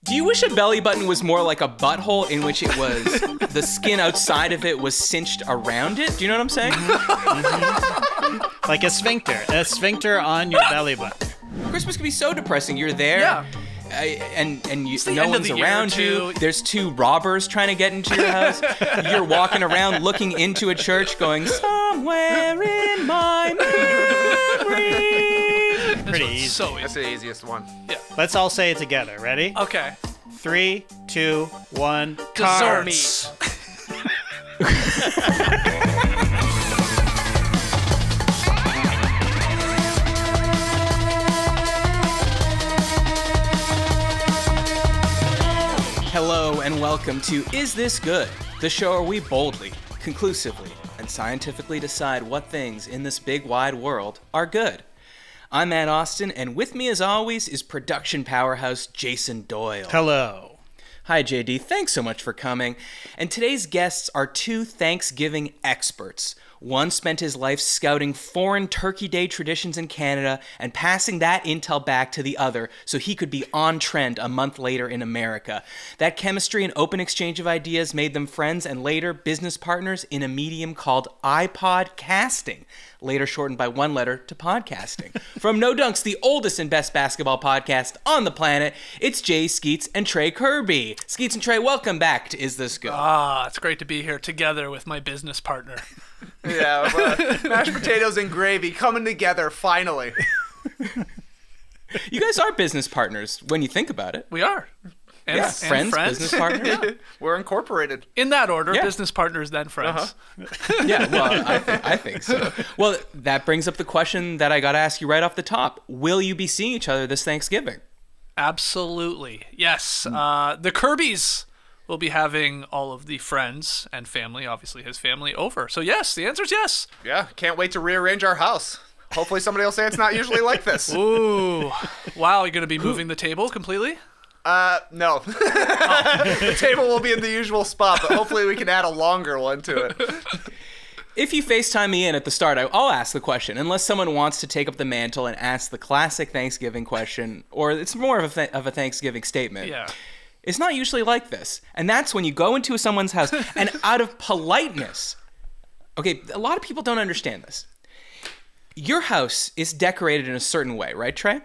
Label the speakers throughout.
Speaker 1: Do you wish a belly button was more like a butthole in which it was the skin outside of it was cinched around it? Do you know what I'm saying?
Speaker 2: Mm-hmm. Like a sphincter on your belly button.
Speaker 1: Christmas can be so depressing. You're there.
Speaker 3: Yeah.
Speaker 1: And
Speaker 3: the
Speaker 1: no
Speaker 3: end of
Speaker 1: one's
Speaker 3: the year,
Speaker 1: around
Speaker 3: too.
Speaker 1: you. There's two robbers trying to get into your house. You're walking around looking into a church going, somewhere in my memory.
Speaker 2: Pretty easy.
Speaker 3: So
Speaker 4: That's
Speaker 3: easy.
Speaker 4: the easiest one.
Speaker 3: Yeah.
Speaker 2: Let's all say it together. Ready?
Speaker 3: Okay.
Speaker 2: 3, 2, 1.
Speaker 3: Desserts.
Speaker 1: Hello and welcome to Is This Good? The show where we boldly, conclusively, and scientifically decide what things in this big wide world are good. I'm Matt Austin, and with me as always is production powerhouse Jason Doyle.
Speaker 2: Hello.
Speaker 1: Hi JD, thanks so much for coming. And today's guests are two Thanksgiving experts. One spent his life scouting foreign Turkey Day traditions in Canada and passing that intel back to the other so he could be on trend a month later in America. That chemistry and open exchange of ideas made them friends and later business partners in a medium called iPod casting, later shortened by one letter to podcasting. From No Dunks, the oldest and best basketball podcast on the planet, it's Jay Skeets and Trey Kirby. Skeets and Trey, welcome back to Is This Good?
Speaker 3: It's great to be here together with my business partner.
Speaker 4: Yeah, mashed potatoes and gravy coming together finally.
Speaker 1: You guys are business partners when you think about it.
Speaker 3: We are. And,
Speaker 1: Yeah,
Speaker 3: and
Speaker 1: friends, business partners.
Speaker 4: We're incorporated.
Speaker 3: In that order,
Speaker 1: Yeah.
Speaker 3: business partners, then friends.
Speaker 1: Yeah, well, I think so. Well, that brings up the question that I got to ask you right off the top. Will you be seeing each other this Thanksgiving?
Speaker 3: Absolutely. Yes. The Kirbys will be having all of the friends and family, obviously his family, over. So yes, the answer is yes.
Speaker 4: Yeah, can't wait to rearrange our house. Hopefully somebody will say it's not usually like this.
Speaker 3: Ooh. Wow, you're going to be moving the table completely?
Speaker 4: No. The table will be in the usual spot, but hopefully we can add a longer one to it.
Speaker 1: If you FaceTime me in at the start, I'll ask the question, unless someone wants to take up the mantle and ask the classic Thanksgiving question, or it's more of a Thanksgiving statement.
Speaker 3: Yeah.
Speaker 1: It's not usually like this. And that's when you go into someone's house and out of politeness, okay, a lot of people don't understand this. Your house is decorated in a certain way, right, Trey?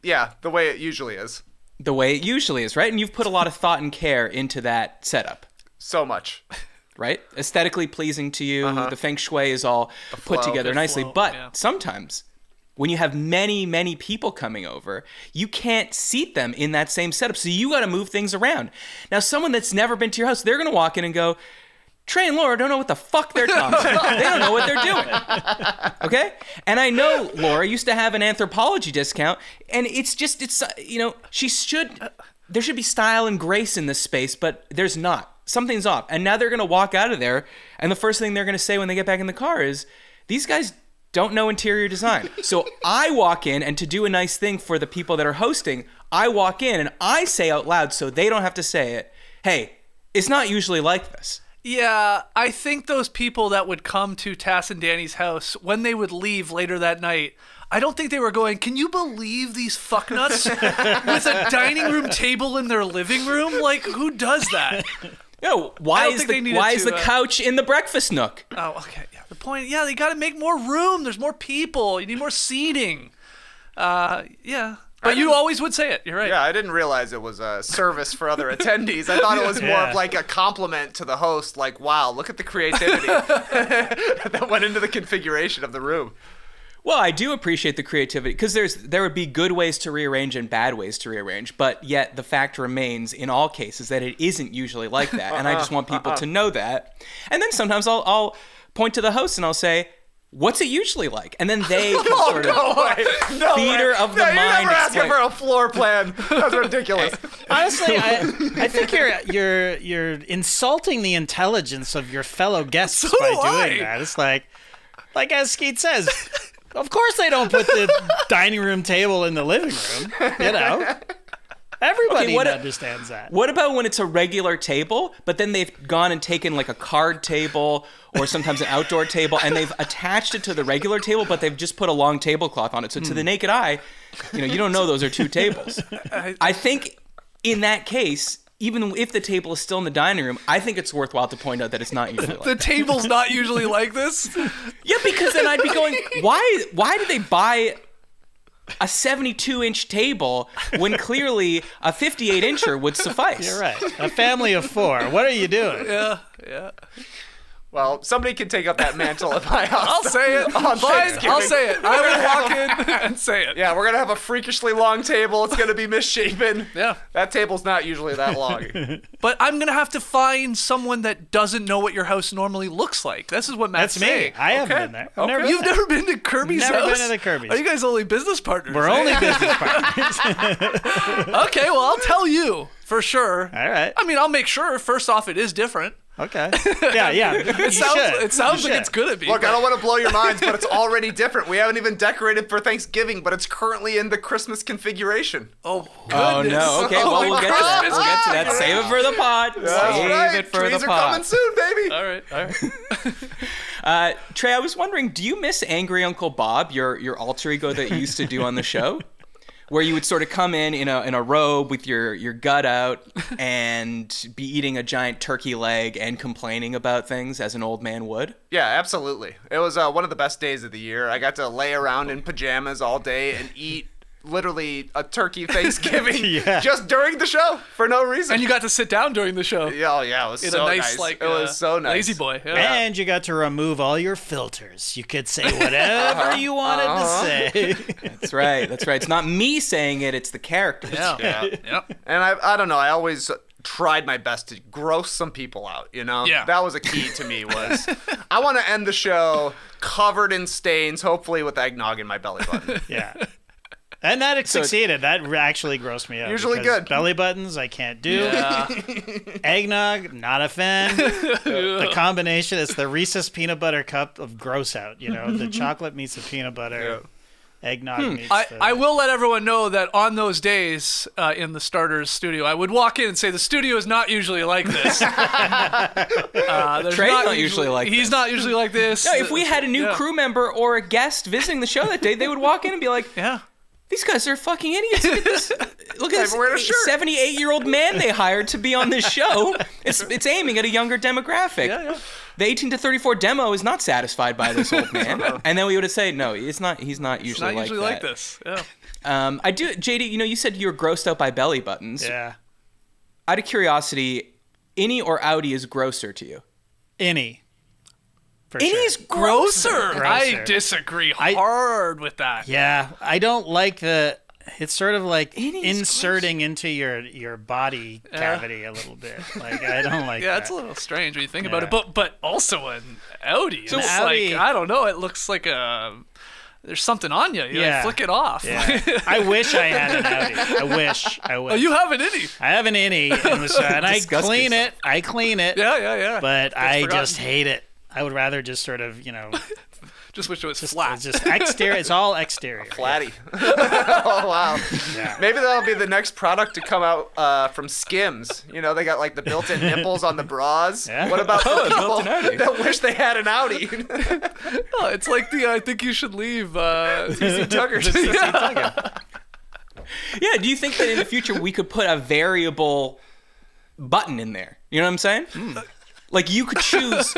Speaker 4: Yeah, the way it usually is.
Speaker 1: The way it usually is, right? And you've put a lot of thought and care into that setup,
Speaker 4: So much.
Speaker 1: right? Aesthetically pleasing to you. The feng shui is all put
Speaker 4: flow.
Speaker 1: together
Speaker 3: Good
Speaker 1: nicely.
Speaker 3: flow,
Speaker 1: But
Speaker 3: yeah.
Speaker 1: sometimes when you have many, many people coming over, you can't seat them in that same setup. So you got to move things around. Now, someone that's never been to your house, they're going to walk in and go, Trey and Laura don't know what the fuck they're talking about. They don't know what they're doing. Okay? And I know Laura used to have an anthropology discount, and there should be style and grace in this space, but there's not. Something's off. And now they're going to walk out of there, and the first thing they're going to say when they get back in the car is, these guys don't know interior design. So I walk in, and to do a nice thing for the people that are hosting, I walk in and I say out loud so they don't have to say it, hey, it's not usually like this.
Speaker 3: Yeah, I think those people that would come to Tass and Danny's house, when they would leave later that night, I don't think they were going, can you believe these fucknuts with a dining room table in their living room? Like, who does that?
Speaker 1: Yo, why
Speaker 3: don't
Speaker 1: is
Speaker 3: think they needed
Speaker 1: the
Speaker 3: to,
Speaker 1: couch in the breakfast nook?
Speaker 3: Oh, okay. Yeah, the point, yeah, they got to make more room. There's more people. You need more seating. Yeah. But you always would say it. You're right.
Speaker 4: Yeah, I didn't realize it was a service for other attendees. I thought it was more of like a compliment to the host. Like, wow, look at the creativity that went into the configuration of the room.
Speaker 1: Well, I do appreciate the creativity because there would be good ways to rearrange and bad ways to rearrange, but yet the fact remains in all cases that it isn't usually like that, and I just want people to know that. And then sometimes I'll point to the host and I'll say, what's it usually like? And then they can sort of
Speaker 4: No
Speaker 1: theater
Speaker 4: way.
Speaker 1: of the
Speaker 4: You're
Speaker 1: mind
Speaker 4: never asking
Speaker 1: explain.
Speaker 4: for a floor plan. That's ridiculous.
Speaker 2: Honestly, I think you're insulting the intelligence of your fellow guests
Speaker 3: So
Speaker 2: by
Speaker 3: do I.
Speaker 2: doing that. It's like as Skeet says, of course they don't put the dining room table in the living room. You know, everybody understands that.
Speaker 1: What about when it's a regular table, but then they've gone and taken like a card table or sometimes an outdoor table, and they've attached it to the regular table, but they've just put a long tablecloth on it. So to the naked eye, you don't know those are two tables. I think in that case, even if the table is still in the dining room, I think it's worthwhile to point out that it's not usually like
Speaker 3: The
Speaker 1: that.
Speaker 3: table's not usually like this.
Speaker 1: Yeah, because then I'd be going, why did they buy a 72-inch table when clearly a 58-incher would suffice?
Speaker 2: You're right. A family of 4. What are you doing?
Speaker 3: Yeah.
Speaker 4: Well, somebody can take up that mantle at my house.
Speaker 3: I'll say it.
Speaker 4: On
Speaker 3: Fine,
Speaker 4: Thanksgiving.
Speaker 3: I'll say it. I will walk in and say it.
Speaker 4: Yeah, we're gonna have a freakishly long table. It's gonna be misshapen.
Speaker 3: Yeah.
Speaker 4: That table's not usually that long.
Speaker 3: But I'm gonna have to find someone that doesn't know what your house normally looks like. This is what Matt's
Speaker 2: That's me.
Speaker 3: saying.
Speaker 2: I haven't
Speaker 4: Okay.
Speaker 2: been there.
Speaker 4: Okay.
Speaker 2: Never
Speaker 3: You've
Speaker 2: been.
Speaker 3: never been to Kirby's
Speaker 2: Never
Speaker 3: house?
Speaker 2: been to the Kirby's.
Speaker 3: Are you guys only business partners?
Speaker 2: We're only business partners.
Speaker 3: Okay, well, I'll tell you for sure.
Speaker 2: All right.
Speaker 3: I mean, I'll make sure. First off, it is different.
Speaker 2: Okay. Yeah.
Speaker 3: It sounds like it's gonna be.
Speaker 4: Look, I
Speaker 3: but-
Speaker 4: don't want to blow your minds, but it's already different. We haven't even decorated for Thanksgiving, but it's currently in the Christmas configuration.
Speaker 3: Oh,
Speaker 1: Oh
Speaker 3: goodness.
Speaker 1: no! Okay, well we'll get to that.
Speaker 3: Christmas
Speaker 1: We'll get to that.
Speaker 3: configuration.
Speaker 1: Save it for the pod.
Speaker 4: That's
Speaker 1: Save
Speaker 4: right.
Speaker 1: it for
Speaker 4: Trees
Speaker 1: the
Speaker 4: are
Speaker 1: pod.
Speaker 4: coming soon, baby.
Speaker 3: All right.
Speaker 1: Trey, I was wondering, do you miss Angry Uncle Bob, your alter ego that you used to do on the show, where you would sort of come in a robe with your gut out and be eating a giant turkey leg and complaining about things as an old man would?
Speaker 4: Yeah, absolutely. It was one of the best days of the year. I got to lay around in pajamas all day and eat literally a turkey Thanksgiving
Speaker 2: Yeah.
Speaker 4: just during the show for no reason.
Speaker 3: And you got to sit down during the show.
Speaker 4: yeah, oh, yeah, it was
Speaker 3: In
Speaker 4: so
Speaker 3: a nice,
Speaker 4: nice.
Speaker 3: like,
Speaker 4: it was so nice.
Speaker 3: lazy boy. Yeah.
Speaker 2: And you got to remove all your filters. You could say whatever you wanted to say.
Speaker 1: That's right. That's right. It's not me saying it; it's the characters.
Speaker 3: Yeah.
Speaker 4: And I don't know, I always tried my best to gross some people out, you know?
Speaker 3: Yeah.
Speaker 4: That was a key to me was I want to end the show covered in stains, hopefully with eggnog in my belly button.
Speaker 2: Yeah. And that succeeded. That actually grossed me out.
Speaker 4: Usually
Speaker 2: because
Speaker 4: good.
Speaker 2: Belly buttons, I can't do.
Speaker 3: Yeah.
Speaker 2: Eggnog, not a fan. The combination, it's the Reese's peanut butter cup of gross out. You know, the chocolate meets the peanut butter. Eggnog meets
Speaker 3: I will let everyone know that on those days in the starters studio, I would walk in and say the studio is not usually like this. Trey's
Speaker 1: not usually like
Speaker 3: He's
Speaker 1: this.
Speaker 3: not usually like this.
Speaker 1: No, if we had a new
Speaker 3: Yeah.
Speaker 1: crew member or a guest visiting the show that day, they would walk in and be like,
Speaker 3: Yeah.
Speaker 1: "These guys are fucking idiots. Look at this! Look at
Speaker 4: Never wear a
Speaker 1: this
Speaker 4: shirt."
Speaker 1: 78-year-old man they hired to be on this show. It's aiming at a younger demographic.
Speaker 3: Yeah.
Speaker 1: The 18 to 34 demo is not satisfied by this old man." And then we would say, "No, it's not. He's not usually
Speaker 3: Not usually like
Speaker 1: that."
Speaker 3: this. Yeah.
Speaker 1: I do, JD. You know, you said you were grossed out by belly buttons.
Speaker 2: Yeah.
Speaker 1: Out of curiosity, innie or outie is grosser to you?
Speaker 2: Innie. For
Speaker 1: Innie's
Speaker 2: sure.
Speaker 3: Grosser. I
Speaker 2: Grosser.
Speaker 3: disagree hard with that.
Speaker 2: Yeah. I don't like the... It's sort of like
Speaker 1: Innie's
Speaker 2: inserting into your body cavity a little bit. Like, I don't like
Speaker 3: Yeah,
Speaker 2: that.
Speaker 3: it's a little strange when you think
Speaker 2: Yeah.
Speaker 3: about it. But also an Audi.
Speaker 2: So
Speaker 3: It's
Speaker 2: Audi-
Speaker 3: like, I don't know, it looks like there's something on you. You like, flick it off.
Speaker 2: Yeah. I wish I had an Audi. I wish.
Speaker 3: Oh, you have an innie.
Speaker 2: I have an innie, and I
Speaker 1: Disgust
Speaker 2: clean
Speaker 1: yourself.
Speaker 2: it. I clean it.
Speaker 3: Yeah.
Speaker 2: But I
Speaker 3: forgotten.
Speaker 2: just hate it. I would rather just sort of,
Speaker 3: Just wish it was flat.
Speaker 2: it's just exterior. It's all exterior.
Speaker 4: Flatty. Oh, wow.
Speaker 2: Yeah.
Speaker 4: Maybe that'll be the next product to come out from Skims. You know, they got like the built-in nipples on the bras.
Speaker 2: Yeah.
Speaker 4: What about the people
Speaker 1: built-in Audi.
Speaker 4: that wish they had an Audi?
Speaker 3: Oh, it's like the I think you should leave.
Speaker 4: CC Tucker.
Speaker 1: Yeah. Do you think that in the future we could put a variable button in there? You know what I'm saying? Like you could choose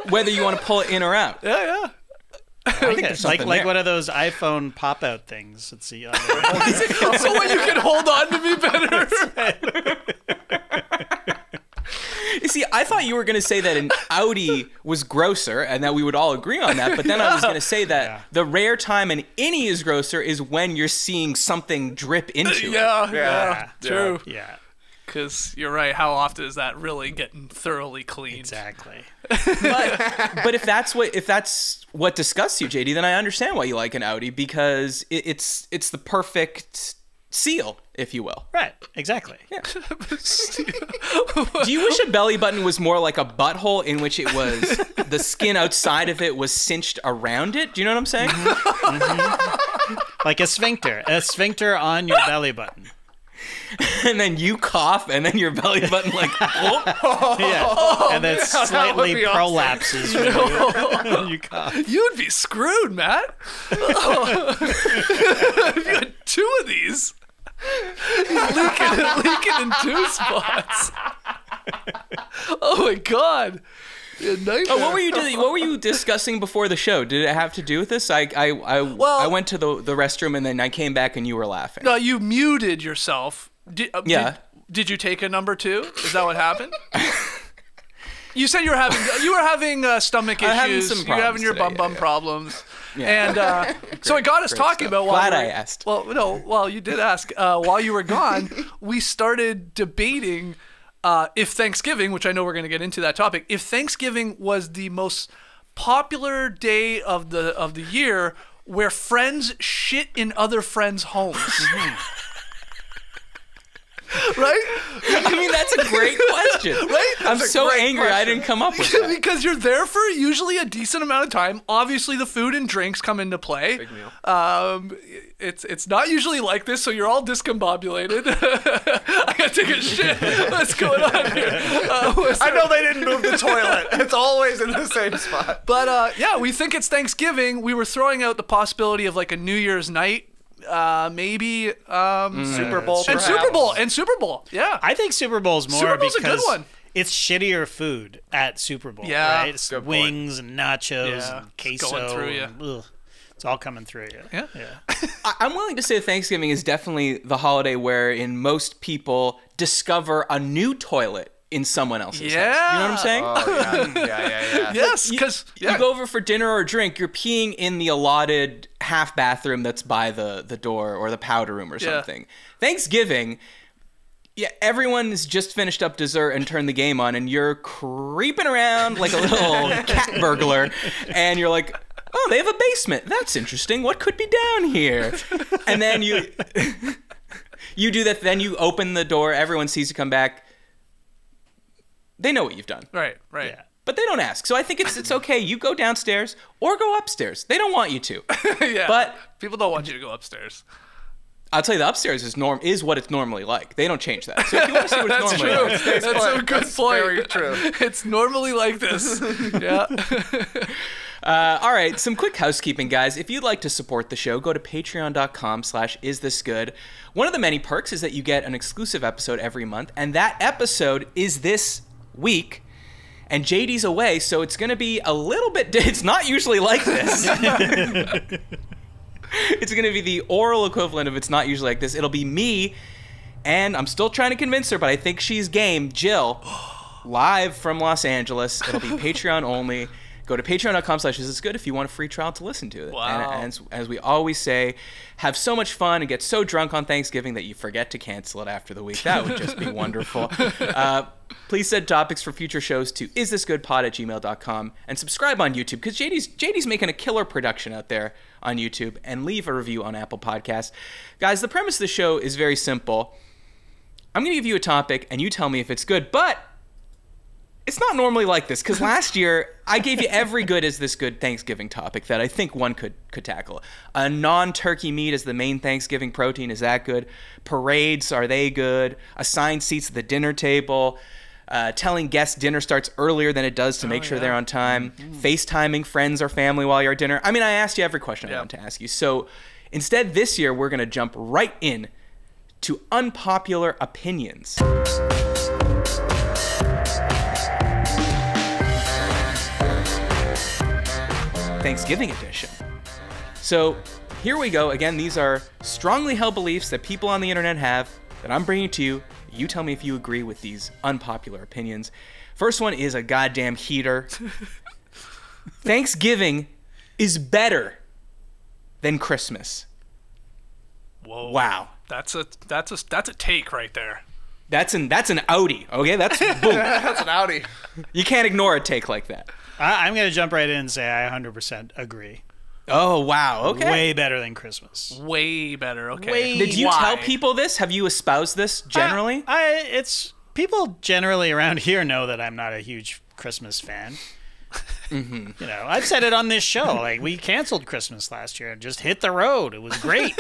Speaker 1: whether you want to pull it in or out.
Speaker 3: Yeah.
Speaker 1: I think there's
Speaker 2: It's like
Speaker 1: something there.
Speaker 2: one of those iPhone pop-out things. Let's see.
Speaker 3: So when you can hold on to me better.
Speaker 1: You see, I thought you were going to say that an Audi was grosser and that we would all agree on that, but then I was going to say that the rare time an innie is grosser is when you're seeing something drip into it.
Speaker 3: Yeah. True.
Speaker 2: Yeah,
Speaker 3: Because you're right. How often is that really getting thoroughly cleaned?
Speaker 2: exactly.
Speaker 1: But if that's what disgusts you, JD, then I understand why you like an Audi because it's the perfect seal, if you will.
Speaker 2: Right, exactly.
Speaker 1: Yeah. Do you wish a belly button was more like a butthole in which it was the skin outside of it was cinched around it? Do you know what I'm saying?
Speaker 2: Like a sphincter on your belly button.
Speaker 1: And then you cough, and then your belly button like, oh.
Speaker 2: Yeah, and then
Speaker 4: would
Speaker 2: slightly
Speaker 4: be awesome.
Speaker 2: prolapses when you cough.
Speaker 3: You'd be screwed, Matt. If you had two of these. leaking in 2 spots. Oh my god.
Speaker 1: What were you doing? What were you discussing before the show? Did it have to do with this? I went to the restroom and then I came back and you were laughing.
Speaker 3: No, you muted yourself.
Speaker 1: Yeah.
Speaker 3: Did you take a number 2? Is that what happened? You said you were having stomach issues. You're having your bum problems. Yeah. And so it got us talking about.
Speaker 1: Glad I asked.
Speaker 3: Well, no. Well, you did ask. While you were gone, we started debating if Thanksgiving, which I know we're going to get into that topic, if Thanksgiving was the most popular day of the year where friends shit in other friends' homes. Right?
Speaker 1: I mean, that's a great question.
Speaker 3: Right?
Speaker 1: I'm so angry I didn't come up with that.
Speaker 3: Because you're there for usually a decent amount of time. Obviously, the food and drinks come into play.
Speaker 4: Big meal.
Speaker 3: It's not usually like this, so you're all discombobulated. I gotta take a shit. What's going on here?
Speaker 4: I know they didn't move the toilet. It's always in the same spot.
Speaker 3: But yeah, we think it's Thanksgiving. We were throwing out the possibility of like a New Year's night. Maybe
Speaker 4: Super Bowl,
Speaker 3: and Super Bowl. Yeah,
Speaker 2: I think Super Bowl's more
Speaker 3: Super Bowl's
Speaker 2: because
Speaker 3: a good one.
Speaker 2: It's shittier food at Super Bowl.
Speaker 3: Yeah,
Speaker 2: right? It's wings and nachos and queso.
Speaker 3: Going through you.
Speaker 2: Ugh, it's all coming through you.
Speaker 3: Yeah.
Speaker 1: I'm willing to say Thanksgiving is definitely the holiday wherein most people discover a new toilet in someone else's house. You know what I'm saying?
Speaker 4: Oh, yeah.
Speaker 3: Yes, because
Speaker 1: you go over for dinner or a drink, you're peeing in the allotted half bathroom that's by the door or the powder room or something. Thanksgiving, everyone's just finished up dessert and turned the game on, and you're creeping around like a little cat burglar, and you're like, oh, they have a basement. That's interesting. What could be down here? And then you do that. Then you open the door. Everyone sees you come back. They know what you've done.
Speaker 3: Right.
Speaker 2: Yeah.
Speaker 1: But they don't ask. So I think it's okay. You go downstairs or go upstairs. They don't want you to.
Speaker 3: Yeah.
Speaker 1: But
Speaker 3: people don't want you to go upstairs.
Speaker 1: I'll tell you, the upstairs is what it's normally like. They don't change that. So if you want to see what it's
Speaker 3: That's
Speaker 1: normally
Speaker 3: true.
Speaker 1: like,
Speaker 3: That's a good point.
Speaker 4: Very true.
Speaker 3: It's normally like this. Yeah.
Speaker 1: all right, some quick housekeeping, guys. If you'd like to support the show, go to patreon.com/isthisgood. One of the many perks is that you get an exclusive episode every month, and that episode is this week. And JD's away, so it's going to be a little bit... It's not usually like this. It's going to be the oral equivalent of It's Not Usually Like This. It'll be me, and I'm still trying to convince her, but I think she's game, Jill, live from Los Angeles. It'll be Patreon only. Go to patreon.com/isthisgood if you want a free trial to listen to it.
Speaker 3: Wow.
Speaker 1: And as we always say, have so much fun and get so drunk on Thanksgiving that you forget to cancel it after the week. That would just be wonderful. Please send topics for future shows to isthisgoodpod@gmail.com and subscribe on YouTube because JD's making a killer production out there on YouTube, and leave a review on Apple Podcasts. Guys, the premise of the show is very simple. I'm going to give you a topic and you tell me if it's good, but it's not normally like this because last year I gave you every good is this good Thanksgiving topic that I think one could tackle. A non-turkey meat as the main Thanksgiving protein, is that good? Parades, are they good? Assigned seats at the dinner table. Telling guests dinner starts earlier than it does to make sure they're on time. FaceTiming friends or family while you're at dinner. I mean, I asked you every question I wanted to ask you. So instead, this year, we're going to jump right in to unpopular opinions. Thanksgiving edition. So here we go. Again, these are strongly held beliefs that people on the internet have that I'm bringing to you. You tell me if you agree with these unpopular opinions. First one is a goddamn heater. Thanksgiving is better than Christmas.
Speaker 3: Whoa.
Speaker 1: Wow.
Speaker 3: That's a take right there.
Speaker 1: That's an outie. Okay, that's boom.
Speaker 4: That's an outie.
Speaker 1: You can't ignore a take like that.
Speaker 2: I'm going to jump right in and say I 100% agree.
Speaker 1: Oh, wow. Okay.
Speaker 2: Way better than Christmas.
Speaker 3: Way better. Okay.
Speaker 1: Did you
Speaker 3: Why?
Speaker 1: tell people this? Have you espoused this generally?
Speaker 2: It's people generally around here know that I'm not a huge Christmas fan. You know, I've said it on this show. Like, we canceled Christmas last year and just hit the road. It was great.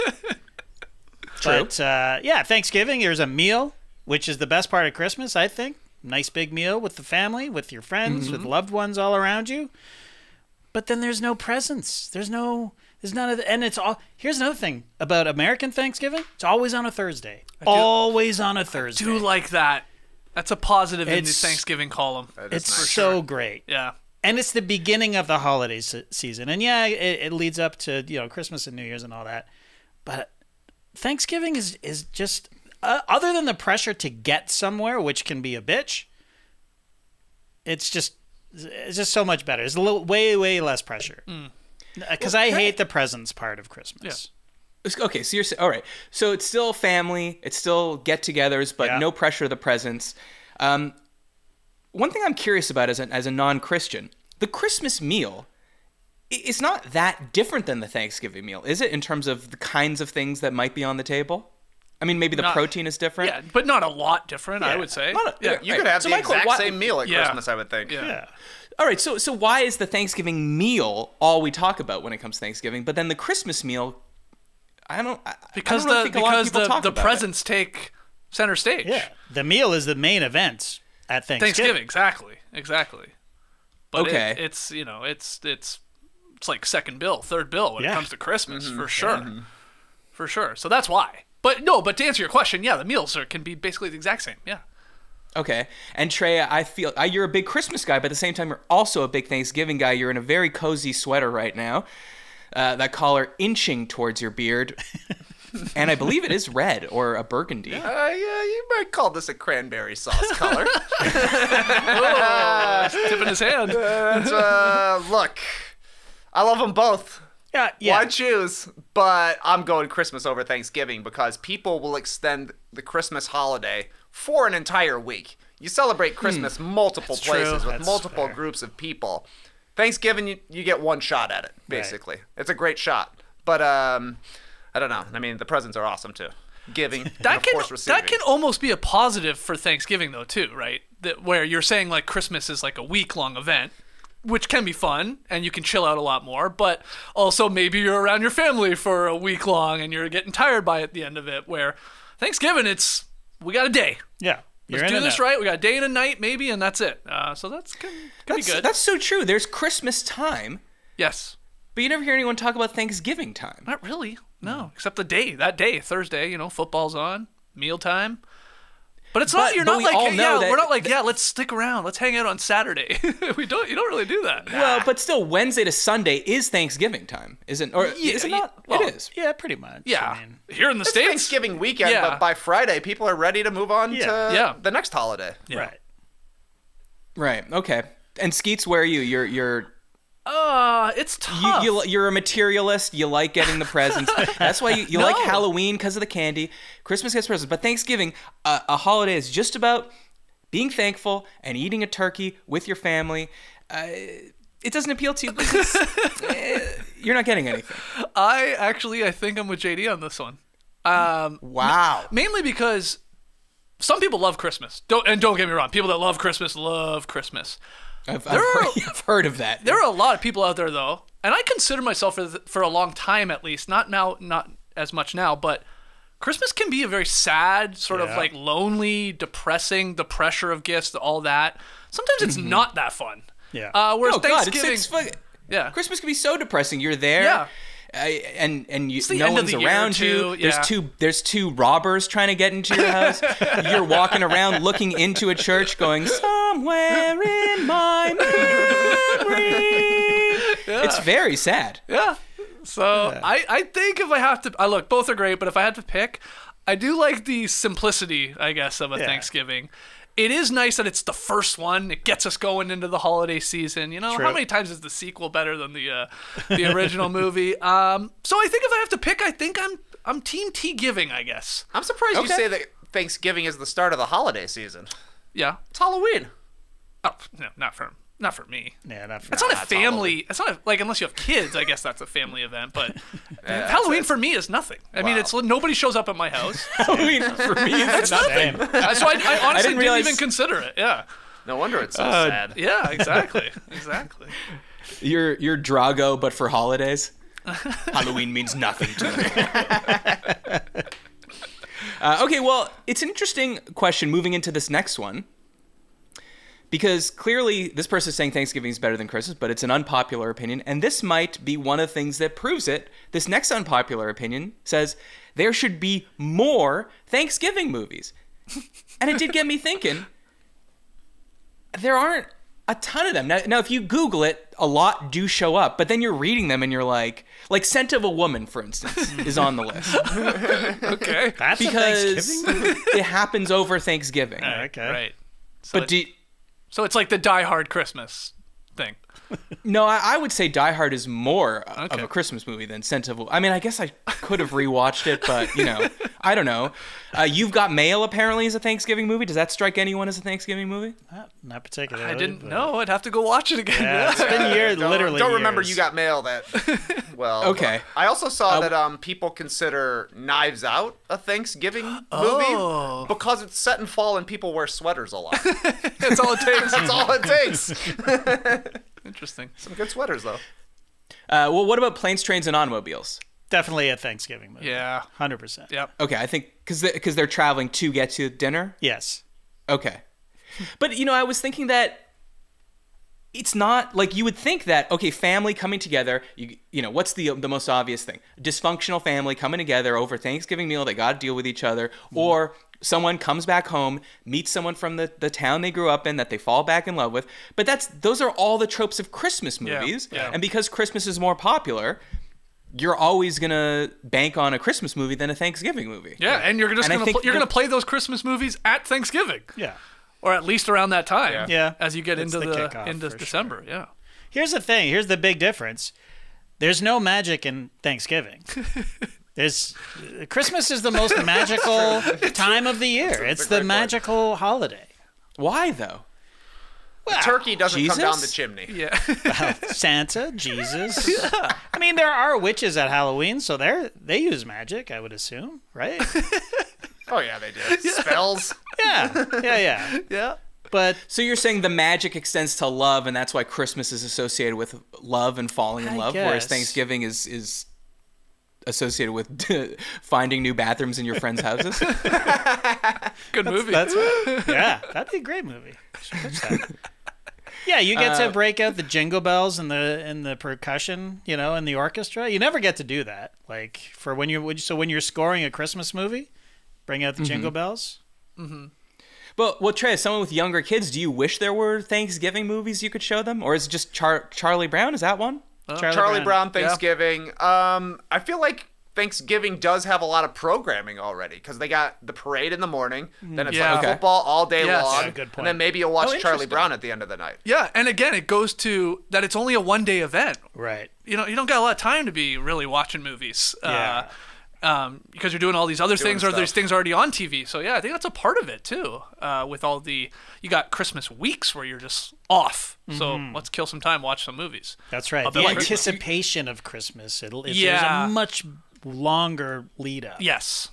Speaker 1: True.
Speaker 2: But yeah, Thanksgiving, there's a meal, which is the best part of Christmas, I think. Nice big meal with the family, with your friends, with loved ones all around you. But then there's no presents. There's no There's none of the, and it's all. Here's another thing about American Thanksgiving. It's always on a Thursday. Always on a Thursday.
Speaker 3: Do like that. That's a positive in the
Speaker 2: It's-
Speaker 3: Thanksgiving column.
Speaker 2: It's
Speaker 4: nice.
Speaker 2: so great.
Speaker 3: Yeah.
Speaker 2: And it's the beginning of the holiday season. And yeah, it leads up to, Christmas and New Year's and all that. But Thanksgiving is just, other than the pressure to get somewhere, which can be a bitch, it's just so much better. It's way less pressure. Because I hate the presents part of Christmas.
Speaker 1: Okay, so you're all right. So it's still family, it's still get-togethers, but
Speaker 2: Yeah.
Speaker 1: no pressure of the presents. One thing I'm curious about as a non-Christian, the Christmas meal is not that different than the Thanksgiving meal, is it? In terms of the kinds of things that might be on the table. I mean, maybe the
Speaker 3: Not-
Speaker 1: protein is different.
Speaker 3: Yeah, but not a lot different, I
Speaker 2: Yeah.
Speaker 3: would say.
Speaker 1: Yeah,
Speaker 4: You could have
Speaker 1: So
Speaker 4: the
Speaker 1: my que-
Speaker 4: exact
Speaker 1: why-
Speaker 4: same meal at
Speaker 3: Yeah.
Speaker 4: Christmas, I would think.
Speaker 3: Yeah.
Speaker 1: All right, so why is the Thanksgiving meal all we talk about when it comes to Thanksgiving, but then the Christmas meal, I don't
Speaker 3: Because
Speaker 1: really think a lot of people talk
Speaker 3: the
Speaker 1: about it.
Speaker 3: presents take center stage.
Speaker 2: Yeah. The meal is the main event at
Speaker 3: Thanksgiving, exactly. But
Speaker 1: Okay.
Speaker 3: it's like second bill, third bill when it
Speaker 2: Yeah.
Speaker 3: comes to Christmas, for sure. For sure. So that's why. But to answer your question, yeah, the meals can be basically the exact same. Yeah.
Speaker 1: Okay. And Trey, I feel you're a big Christmas guy, but at the same time, you're also a big Thanksgiving guy. You're in a very cozy sweater right now. That collar inching towards your beard. And I believe it is red or a burgundy.
Speaker 4: Yeah, you might call this a cranberry sauce color.
Speaker 3: Tipping his hand.
Speaker 4: Look, I love them both.
Speaker 2: Yeah.
Speaker 4: Why choose? But I'm going Christmas over Thanksgiving because people will extend the Christmas holiday for an entire week. You celebrate Christmas multiple
Speaker 3: That's true.
Speaker 4: places with
Speaker 2: That's
Speaker 4: multiple
Speaker 2: fair.
Speaker 4: groups of people. Thanksgiving, you get one shot at it, basically. It's a great shot. But I don't know. I mean, the presents are awesome too. Giving, and of course receiving.
Speaker 3: That can almost be a positive for Thanksgiving though too, right? That where you're saying like Christmas is like a week-long event, which can be fun and you can chill out a lot more, but also maybe you're around your family for a week long and you're getting tired by at the end of it, where Thanksgiving we got a day.
Speaker 2: Yeah. You're
Speaker 3: Let's
Speaker 2: in
Speaker 3: do
Speaker 2: and
Speaker 3: this
Speaker 2: out.
Speaker 3: right. We got a day and a night maybe, and that's it. So can be good.
Speaker 1: That's so true. There's Christmas time,
Speaker 3: Yes.
Speaker 1: but you never hear anyone talk about Thanksgiving time.
Speaker 3: Not really. No, except that day, Thursday, football's on, mealtime. But it's not,
Speaker 1: But-
Speaker 3: you're
Speaker 1: but
Speaker 3: not
Speaker 1: we
Speaker 3: like,
Speaker 1: all
Speaker 3: hey,
Speaker 1: know
Speaker 3: yeah,
Speaker 1: that-
Speaker 3: we're not like, yeah, let's stick around. Let's hang out on Saturday. You don't really do that.
Speaker 1: Well, but still, Wednesday to Sunday is Thanksgiving time, isn't? Or is it not?
Speaker 3: well,
Speaker 1: it is.
Speaker 2: Yeah, pretty much.
Speaker 3: Yeah.
Speaker 2: I mean,
Speaker 3: Here in the
Speaker 4: It's
Speaker 3: States.
Speaker 4: Thanksgiving weekend,
Speaker 3: Yeah.
Speaker 4: but by Friday, people are ready to move on
Speaker 2: Yeah.
Speaker 4: to
Speaker 3: Yeah.
Speaker 4: the next holiday.
Speaker 3: Yeah.
Speaker 2: Right.
Speaker 1: Right. Okay. And Skeets, where are you?
Speaker 3: It's tough.
Speaker 1: You're a materialist. You like getting the presents. That's why you like
Speaker 3: No.
Speaker 1: Halloween because of the candy. Christmas gets presents, but Thanksgiving, a holiday, is just about being thankful and eating a turkey with your family. It doesn't appeal to you because you're not getting anything.
Speaker 3: I think I'm with JD on this one.
Speaker 1: Wow.
Speaker 3: Mainly because some people love Christmas. Don't get me wrong. People that love Christmas love Christmas.
Speaker 1: I've heard of that.
Speaker 3: There are a lot of people out there though, and I consider myself for a long time at least, not as much now, but Christmas can be a very sad, sort of
Speaker 2: Yeah.
Speaker 3: like lonely, depressing, the pressure of gifts, all that. Sometimes it's not that fun.
Speaker 2: Yeah.
Speaker 3: Whereas
Speaker 1: Oh, God,
Speaker 3: Thanksgiving,
Speaker 1: yeah. Christmas can be so depressing. You're there.
Speaker 3: Yeah.
Speaker 1: And you,
Speaker 3: the
Speaker 1: no
Speaker 3: end of
Speaker 1: one's
Speaker 3: the year,
Speaker 1: around
Speaker 3: too,
Speaker 1: you. There's two robbers trying to get into your house. You're walking around looking into a church, going somewhere in my memory. It's very sad.
Speaker 3: yeah. So I think if I have to, look, both are great, but if I had to pick, I do like the simplicity, I guess, of a
Speaker 2: Yeah.
Speaker 3: Thanksgiving. It is nice that it's the first one. It gets us going into the holiday season.
Speaker 2: True.
Speaker 3: How many times is the sequel better than the original movie? So I think if I have to pick, I think I'm Team Tea Giving, I guess.
Speaker 4: I'm surprised you
Speaker 1: Okay.
Speaker 4: say that Thanksgiving is the start of the holiday season.
Speaker 3: Yeah.
Speaker 4: It's Halloween.
Speaker 3: Oh, no, not for me.
Speaker 2: Yeah, not for
Speaker 3: It's not a
Speaker 4: that's
Speaker 3: family. It's not like unless you have kids. I guess that's a family event. But Halloween for me is nothing. I mean,
Speaker 4: Wow.
Speaker 3: it's nobody shows up at my house,
Speaker 1: Halloween for me is
Speaker 2: Same.
Speaker 3: so I honestly didn't
Speaker 1: realize-
Speaker 3: even consider it. Yeah,
Speaker 4: No wonder it's so sad.
Speaker 3: yeah, exactly.
Speaker 1: you're Drago, but for holidays. Halloween means nothing to me. Okay, well, it's an interesting question moving into this next one. because clearly this person is saying Thanksgiving is better than Christmas, but it's an unpopular opinion, and this might be one of the things that proves it. This next unpopular opinion says there should be more Thanksgiving movies. And it did get me thinking, there aren't a ton of them. Now, if you Google it, a lot do show up, but then you're reading them and you're like Scent of a Woman, for instance, is on the list.
Speaker 3: Okay.
Speaker 2: That's a
Speaker 1: Because
Speaker 2: Thanksgiving movie?
Speaker 1: it happens over Thanksgiving.
Speaker 2: Okay.
Speaker 3: Right. So
Speaker 1: But
Speaker 3: so it's like the Die Hard Christmas thing.
Speaker 1: no, I would say Die Hard is more of
Speaker 3: Okay.
Speaker 1: a Christmas movie than Scent of a... I mean, I guess I could have rewatched it, but, I don't know. You've Got Mail, apparently, is a Thanksgiving movie. Does that strike anyone as a Thanksgiving movie?
Speaker 2: Not particularly.
Speaker 3: I didn't
Speaker 2: but-
Speaker 3: know. I'd have to go watch it again.
Speaker 2: Yeah, it's been years, literally
Speaker 4: Don't remember
Speaker 2: years.
Speaker 4: You Got Mail that well.
Speaker 1: Okay.
Speaker 4: I also saw that people consider Knives Out a Thanksgiving movie because it's set in fall and people wear sweaters a lot.
Speaker 3: That's all it takes.
Speaker 4: That's all it takes.
Speaker 3: Interesting.
Speaker 4: Some good sweaters though.
Speaker 1: Well, what about Planes, Trains, and Automobiles?
Speaker 2: Definitely a Thanksgiving movie.
Speaker 3: Yeah.
Speaker 2: 100%.
Speaker 3: Yep.
Speaker 1: Okay, I think because they're traveling to get to dinner.
Speaker 2: Yes.
Speaker 1: Okay. But, I was thinking that it's not like you would think that, okay, family coming together, what's the most obvious thing? Dysfunctional family coming together over Thanksgiving meal, they got to deal with each other, or someone comes back home, meets someone from the town they grew up in that they fall back in love with. But those are all the tropes of Christmas movies.
Speaker 3: Yeah.
Speaker 1: And because Christmas is more popular, you're always going to bank on a Christmas movie than a Thanksgiving movie.
Speaker 3: Yeah, and you're just
Speaker 1: And I
Speaker 3: gonna
Speaker 1: think
Speaker 3: you're gonna play those Christmas movies at Thanksgiving.
Speaker 2: Yeah.
Speaker 3: Or at least around that time.
Speaker 2: Yeah.
Speaker 3: As you get
Speaker 2: It's
Speaker 3: into
Speaker 2: the
Speaker 3: the
Speaker 2: kickoff,
Speaker 3: into
Speaker 2: for
Speaker 3: December. Yeah.
Speaker 2: Here's the thing. Here's the big difference. There's no magic in Thanksgiving. Christmas is the most magical time of the year. It's
Speaker 4: a
Speaker 2: the
Speaker 4: great point.
Speaker 2: magical holiday.
Speaker 1: Why, though?
Speaker 2: Well,
Speaker 4: Turkey doesn't come down the
Speaker 1: Jesus?
Speaker 4: chimney.
Speaker 3: Yeah.
Speaker 2: Santa, Jesus. I mean, there are witches at Halloween, so they use magic, I would assume, right?
Speaker 4: Oh yeah, they do. Spells.
Speaker 2: Yeah.
Speaker 3: yeah.
Speaker 2: But
Speaker 1: So you're saying the magic extends to love, and that's why Christmas is associated with love and falling in
Speaker 2: I
Speaker 1: love, whereas
Speaker 2: guess.
Speaker 1: Thanksgiving is associated with finding new bathrooms in your friends' houses?
Speaker 3: Good movie.
Speaker 2: that's right. Yeah, that'd be a great movie. Should pitch that. Yeah, you get to break out the jingle bells and the percussion, in the orchestra. You never get to do that. Like when you're scoring a Christmas movie, bring out the jingle bells.
Speaker 1: But Trey, as someone with younger kids, do you wish there were Thanksgiving movies you could show them? Or is it just Charlie Brown? Is that one?
Speaker 4: Charlie Brown, Thanksgiving. I feel like Thanksgiving does have a lot of programming already because they got the parade in the morning, then it's
Speaker 3: Yeah.
Speaker 4: like
Speaker 3: Okay.
Speaker 4: football all day
Speaker 3: Yes.
Speaker 4: long,
Speaker 2: Yeah, good point.
Speaker 4: and then maybe you'll watch Charlie
Speaker 1: interesting.
Speaker 4: Brown at the end of the night.
Speaker 3: Yeah, and again, it goes to that it's only a one-day event.
Speaker 2: Right.
Speaker 3: You don't got a lot of time to be really watching movies.
Speaker 2: Yeah.
Speaker 3: Because you're doing all these other things, or there's
Speaker 4: stuff.
Speaker 3: things already on TV. So yeah, I think that's a part of it too. With all you got Christmas weeks where you're just off. So let's kill some time, watch some movies.
Speaker 2: That's right.
Speaker 3: A
Speaker 2: The
Speaker 3: bit like Christmas.
Speaker 2: anticipation of Christmas. There's
Speaker 3: Yeah.
Speaker 2: a much longer lead up.
Speaker 3: Yes.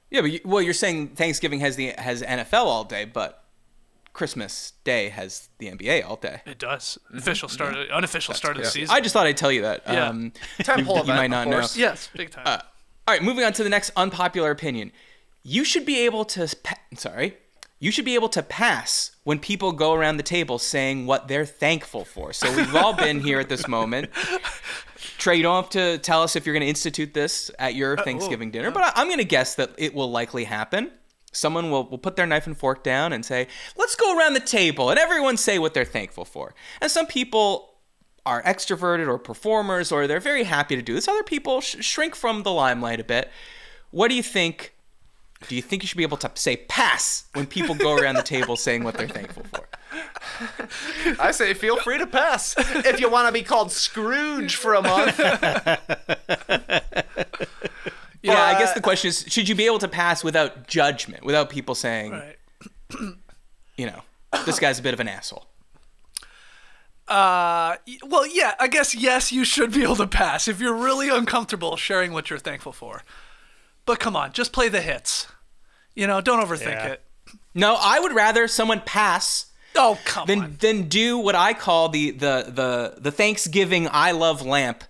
Speaker 1: Yeah, but you're saying Thanksgiving has NFL all day, but Christmas Day has the NBA all day.
Speaker 3: It does. Unofficial start of the season.
Speaker 1: I just thought I'd tell you that.
Speaker 3: Yeah.
Speaker 4: Tentpole
Speaker 1: you
Speaker 4: event,
Speaker 1: might
Speaker 4: of
Speaker 1: not know.
Speaker 4: course.
Speaker 3: Yes, big time.
Speaker 1: All right, moving on to the next unpopular opinion. You should be able to pass when people go around the table saying what they're thankful for. So we've all been here at this moment. Trey, you don't have to tell us if you're going to institute this at your Thanksgiving dinner, but I'm going to guess that it will likely happen. Someone will put their knife and fork down and say, let's go around the table and everyone say what they're thankful for. And some people are extroverted or performers, or they're very happy to do this. Other people shrink from the limelight a bit. What do you think? Do you think you should be able to say pass when people go around the table saying what they're thankful for?
Speaker 4: I say feel free to pass if you want to be called Scrooge for a month.
Speaker 1: Yeah, I guess the question is, should you be able to pass without judgment, without people saying,
Speaker 3: Right.
Speaker 1: This guy's a bit of an asshole?
Speaker 3: Well, yeah, I guess yes, you should be able to pass if you're really uncomfortable sharing what you're thankful for. But come on, just play the hits. Don't overthink
Speaker 2: Yeah.
Speaker 3: it.
Speaker 1: No, I would rather someone pass
Speaker 3: Oh, come on.
Speaker 1: than do what I call the Thanksgiving I love lamp.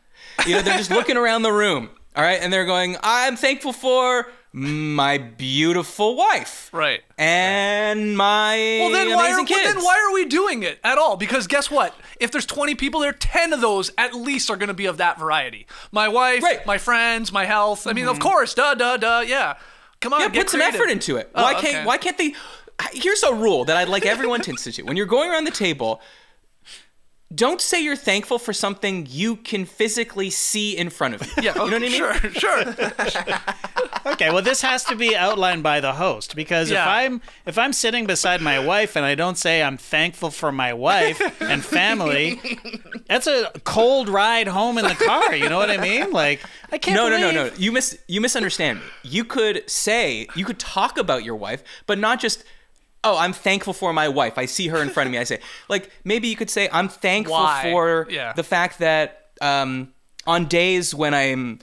Speaker 1: They're just looking around the room, all right, and they're going, I'm thankful for my beautiful wife.
Speaker 3: Right.
Speaker 1: And my amazing kids.
Speaker 3: Then why are we doing it at all? Because guess what? If there's 20 people there, 10 of those at least are going to be of that variety. My wife, my friends, my health. I mean, of course, yeah. Come on,
Speaker 1: Yeah,
Speaker 3: get
Speaker 1: put some
Speaker 3: creative.
Speaker 1: effort into it.
Speaker 3: Oh,
Speaker 1: Why can't they? Here's a rule that I'd like everyone to institute. When you're going around the table, don't say you're thankful for something you can physically see in front of you.
Speaker 3: Yeah,
Speaker 1: you know what I mean?
Speaker 3: Sure.
Speaker 2: Okay, well, this has to be outlined by the host because if I'm sitting beside my wife and I don't say I'm thankful for my wife and family, that's a cold ride home in the car. You know what I mean? Like, I can't.
Speaker 1: No. You misunderstand me. You could talk about your wife, but not just. Oh, I'm thankful for my wife. I see her in front of me. I say, like, maybe you could say, I'm thankful for the fact that on days when I'm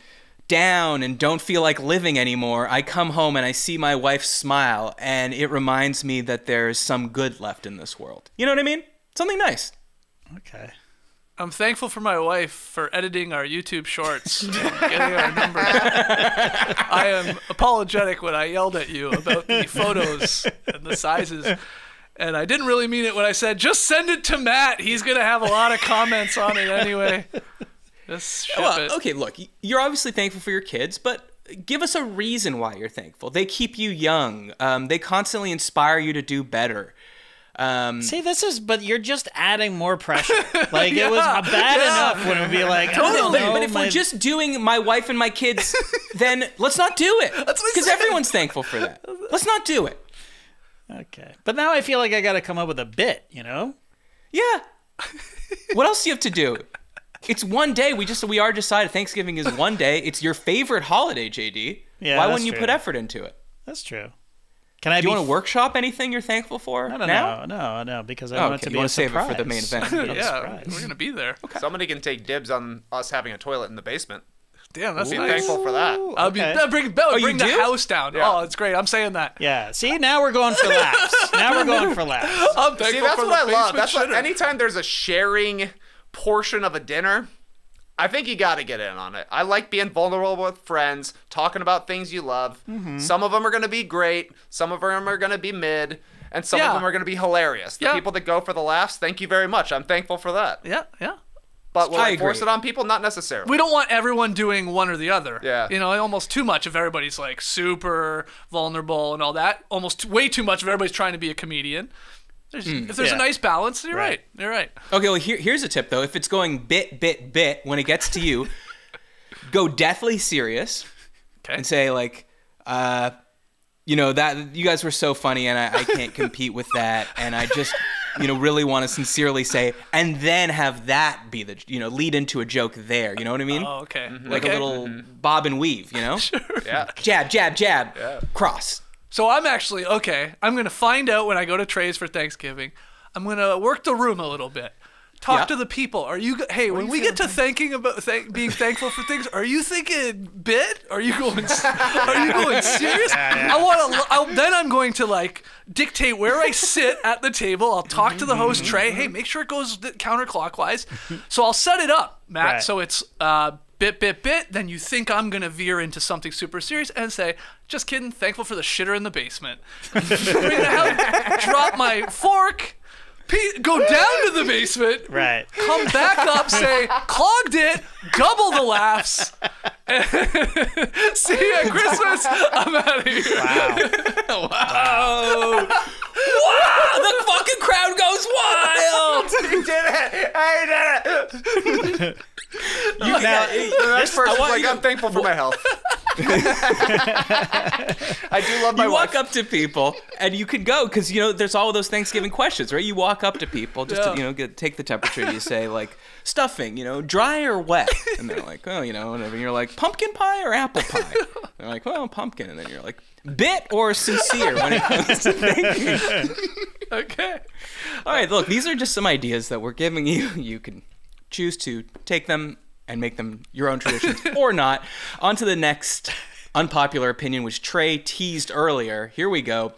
Speaker 1: down and don't feel like living anymore, I come home and I see my wife smile, and it reminds me that there's some good left in this world. You know what I mean? Something nice.
Speaker 2: Okay.
Speaker 3: I'm thankful for my wife for editing our YouTube shorts and getting our numbers. I am apologetic when I yelled at you about the photos and the sizes. And I didn't really mean it when I said, just send it to Matt. He's going to have a lot of comments on it anyway. Just ship it.
Speaker 1: Okay, look, you're obviously thankful for your kids, but give us a reason why you're thankful. They keep you young. They constantly inspire you to do better.
Speaker 2: See, but you're just adding more pressure. Like, it was bad enough when it would be like,
Speaker 1: but if we're just doing my wife and my kids, then let's not do it. Because everyone's thankful for that. Let's not do it.
Speaker 2: Okay. But now I feel like I got to come up with a bit, you know?
Speaker 1: Yeah. What else do you have to do? It's one day. We are decided Thanksgiving is one day. It's your favorite holiday, JD.
Speaker 2: Yeah,
Speaker 1: why wouldn't you put effort into it?
Speaker 2: That's true.
Speaker 1: Do you want to workshop anything you're thankful for now?
Speaker 2: No, because I want it to be a
Speaker 1: save
Speaker 2: surprise.
Speaker 1: it for the main event.
Speaker 3: Yeah, we're going to be there.
Speaker 1: Okay.
Speaker 4: Somebody can take dibs on us having a toilet in the basement.
Speaker 3: Damn, that's
Speaker 4: Be
Speaker 3: nice.
Speaker 4: thankful for that.
Speaker 3: I'll bring the
Speaker 1: do?
Speaker 3: house down.
Speaker 4: Yeah.
Speaker 3: Oh, it's great. I'm saying that.
Speaker 2: Yeah. See, now we're going for laughs.
Speaker 3: I'm thankful
Speaker 4: See, that's
Speaker 3: for
Speaker 4: what
Speaker 3: the
Speaker 4: I love.
Speaker 3: basement
Speaker 4: That's what,
Speaker 3: shitter.
Speaker 4: anytime there's a sharing portion of a dinner, I think you got to get in on it. I like being vulnerable with friends, talking about things you love.
Speaker 3: Mm-hmm.
Speaker 4: Some of them are going to be great. Some of them are going to be mid. And some of them are going to be hilarious. The people that go for the laughs, thank you very much. I'm thankful for that.
Speaker 3: Yeah.
Speaker 4: But will
Speaker 1: I
Speaker 4: I force
Speaker 1: agree.
Speaker 4: it on people? Not necessarily.
Speaker 3: We don't want everyone doing one or the other.
Speaker 4: Yeah.
Speaker 3: You know, almost too much if everybody's like super vulnerable and all that. Almost way too much if everybody's trying to be a comedian. If there's a nice balance, you're right. You're right.
Speaker 1: Okay, well, here's a tip, though. If it's going bit, when it gets to you, go deathly serious and say, like, that you guys were so funny and I can't compete with that. And I just, really want to sincerely say, and then have that be the, lead into a joke there. You know what I mean?
Speaker 3: Oh, okay.
Speaker 1: Like a little bob and weave,
Speaker 3: Sure.
Speaker 4: Yeah.
Speaker 1: Jab, cross.
Speaker 3: So I'm actually, I'm going to find out when I go to Trey's for Thanksgiving. I'm going to work the room a little bit. Talk to the people. When we get to thinking about being thankful for things, are you thinking bit? Are you going serious? Then I'm going to like dictate where I sit at the table. I'll talk to the host, Trey. Hey, make sure it goes counterclockwise. So I'll set it up, Matt.
Speaker 2: Right.
Speaker 3: So it's bit. Then you think I'm going to veer into something super serious and say, just kidding, thankful for the shitter in the basement. Bring the house, drop my fork, go down to the basement,
Speaker 2: Right.
Speaker 3: come back up, say, clogged it, double the laughs. See you at Christmas. I'm out of here.
Speaker 1: Wow. Wow, the fucking crowd goes wild.
Speaker 4: He did it! I did it! The next person's like, I'm thankful for my health. I do love my
Speaker 1: You
Speaker 4: wife.
Speaker 1: walk up to people and you can go because there's all those Thanksgiving questions, right? You walk up to people just to take the temperature. You say like stuffing, dry or wet, and they're like, oh, whatever. And you're like, pumpkin pie or apple pie? They're like, well, pumpkin, and then you're like, bit or sincere when it comes to thanking.
Speaker 3: Okay.
Speaker 1: All right, look, these are just some ideas that we're giving you. You can choose to take them and make them your own traditions or not. On to the next unpopular opinion, which Trey teased earlier. Here we go.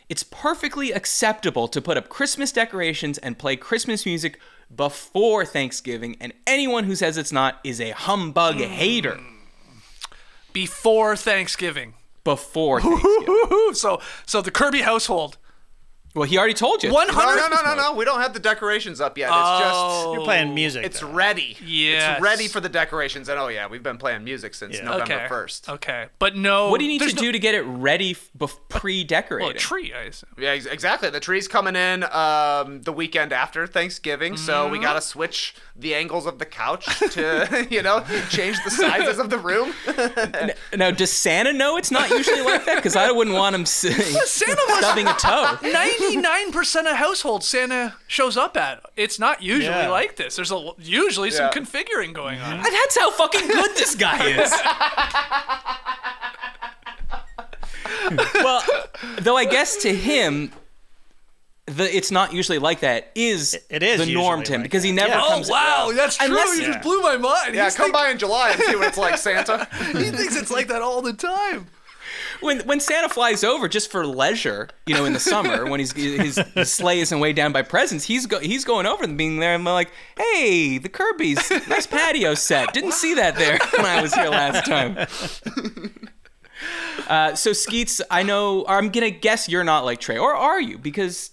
Speaker 1: It's perfectly acceptable to put up Christmas decorations and play Christmas music before Thanksgiving, and anyone who says it's not is a humbug hater.
Speaker 3: Before Thanksgiving.
Speaker 1: before Thanksgiving.
Speaker 3: So the Kirby household.
Speaker 1: Well, he already told you.
Speaker 3: 100.
Speaker 4: No. We don't have the decorations up yet. It's just
Speaker 2: You're playing music.
Speaker 4: it's
Speaker 2: though.
Speaker 4: ready.
Speaker 3: Yes.
Speaker 4: It's ready for the decorations. And we've been playing music since November 1st.
Speaker 3: Okay, but no.
Speaker 1: What do you need
Speaker 3: there's
Speaker 1: to do to get it ready pre-decorating?
Speaker 3: Well, a tree, I assume.
Speaker 4: Yeah, exactly. The tree's coming in the weekend after Thanksgiving, so we gotta switch the angles of the couch to, change the sizes of the room.
Speaker 1: Now, does Santa know it's not usually like that? Because I wouldn't want him stubbing a toe.
Speaker 3: 99% of households Santa shows up at. It's not usually like this. There's usually some configuring going on.
Speaker 1: That's how fucking good this guy is. Well, though I guess to him, it's not usually like that is
Speaker 2: It is
Speaker 1: the norm
Speaker 2: usually
Speaker 1: to him
Speaker 2: like
Speaker 1: because he
Speaker 2: that.
Speaker 1: never
Speaker 3: Oh,
Speaker 1: comes.
Speaker 3: wow, that's true.
Speaker 1: Unless-
Speaker 3: You just blew my mind.
Speaker 4: Yeah, come by in July and see what it's like, Santa.
Speaker 3: He thinks it's like that all the time.
Speaker 1: When Santa flies over just for leisure, in the summer when his sleigh isn't weighed down by presents, he's going over and being there and I'm like, hey, the Kirby's nice patio set. Didn't see that there when I was here last time. So Skeets, I'm gonna guess you're not like Trey, or are you? Because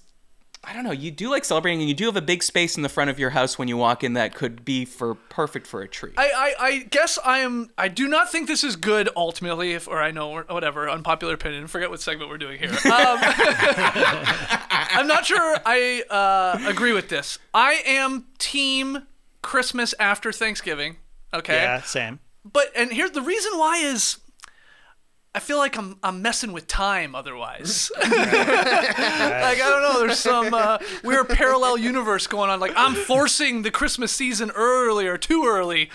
Speaker 1: I don't know, you do like celebrating, and you do have a big space in the front of your house when you walk in that could be perfect for a tree.
Speaker 3: I guess I do not think this is good ultimately, or whatever, unpopular opinion. Forget what segment we're doing here. I'm not sure I agree with this. I am team Christmas after Thanksgiving. Okay.
Speaker 2: Yeah, same.
Speaker 3: And here's the reason why is I feel like I'm messing with time otherwise. Like, I don't know, there's some weird parallel universe going on. Like, I'm forcing the Christmas season early or too early,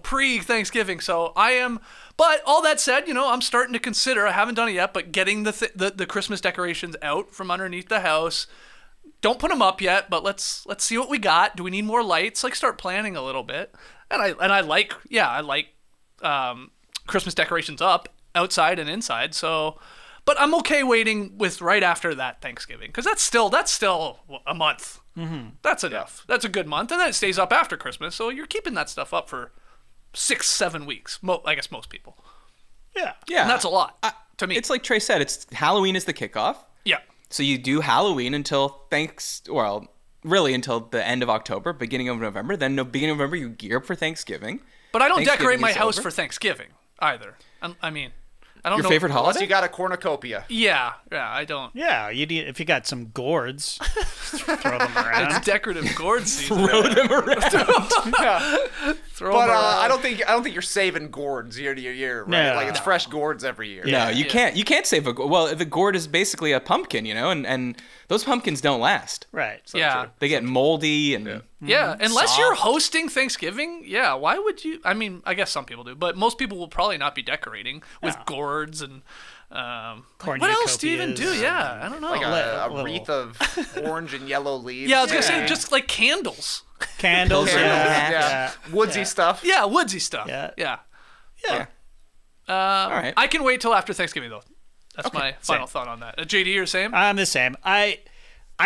Speaker 3: pre-Thanksgiving. So I am, but all that said, I'm starting to consider, I haven't done it yet, but getting the Christmas decorations out from underneath the house. Don't put them up yet, but let's see what we got. Do we need more lights? Like, start planning a little bit. And I like Christmas decorations up outside and inside. So, but I'm okay waiting with right after that Thanksgiving because that's still a month. Mm-hmm. That's enough. That's a good month, and then it stays up after Christmas. So you're keeping that stuff up for 6-7 weeks. I guess most people.
Speaker 2: Yeah.
Speaker 1: Yeah,
Speaker 3: And that's a lot to me.
Speaker 1: It's like Trey said, it's Halloween is the kickoff.
Speaker 3: Yeah.
Speaker 1: So you do Halloween until really until the end of October, beginning of November. Then beginning of November, you gear up for Thanksgiving.
Speaker 3: But I don't
Speaker 1: Thanksgiving
Speaker 3: decorate my
Speaker 1: is
Speaker 3: house
Speaker 1: over.
Speaker 3: for Thanksgiving either. I don't
Speaker 1: Your
Speaker 3: know.
Speaker 1: favorite
Speaker 4: Unless
Speaker 1: holiday?
Speaker 4: you got a cornucopia.
Speaker 3: Yeah, I don't.
Speaker 2: Yeah, if you got some gourds, throw them around.
Speaker 3: It's decorative gourd season.
Speaker 1: Throw them around.
Speaker 3: Throw
Speaker 4: But
Speaker 3: them around.
Speaker 4: I don't think you're saving gourds year to year, right?
Speaker 2: No.
Speaker 4: Like it's fresh gourds every year.
Speaker 1: No, you can't. You can't save a gourd. Well, the gourd is basically a pumpkin, and those pumpkins don't last.
Speaker 2: Right.
Speaker 3: Yeah.
Speaker 1: They get moldy and
Speaker 3: Yeah, unless you're
Speaker 1: Soft.
Speaker 3: hosting Thanksgiving, yeah, why would you? I mean, I guess some people do, but most people will probably not be decorating with gourds and what else do you even do?
Speaker 2: Cornucopias
Speaker 3: Yeah, I don't know.
Speaker 4: Like a
Speaker 2: Little.
Speaker 4: wreath of orange and yellow leaves.
Speaker 3: yeah, I was gonna say just like candles.
Speaker 2: Candles.
Speaker 1: Candles,
Speaker 2: Yeah.
Speaker 4: Yeah. Woodsy stuff.
Speaker 3: Yeah, woodsy stuff.
Speaker 2: Yeah.
Speaker 3: Yeah.
Speaker 2: Yeah.
Speaker 1: all right.
Speaker 3: I can wait till after Thanksgiving though. That's my final
Speaker 2: same.
Speaker 3: thought on that. JD, you're the same?
Speaker 2: I'm the same. I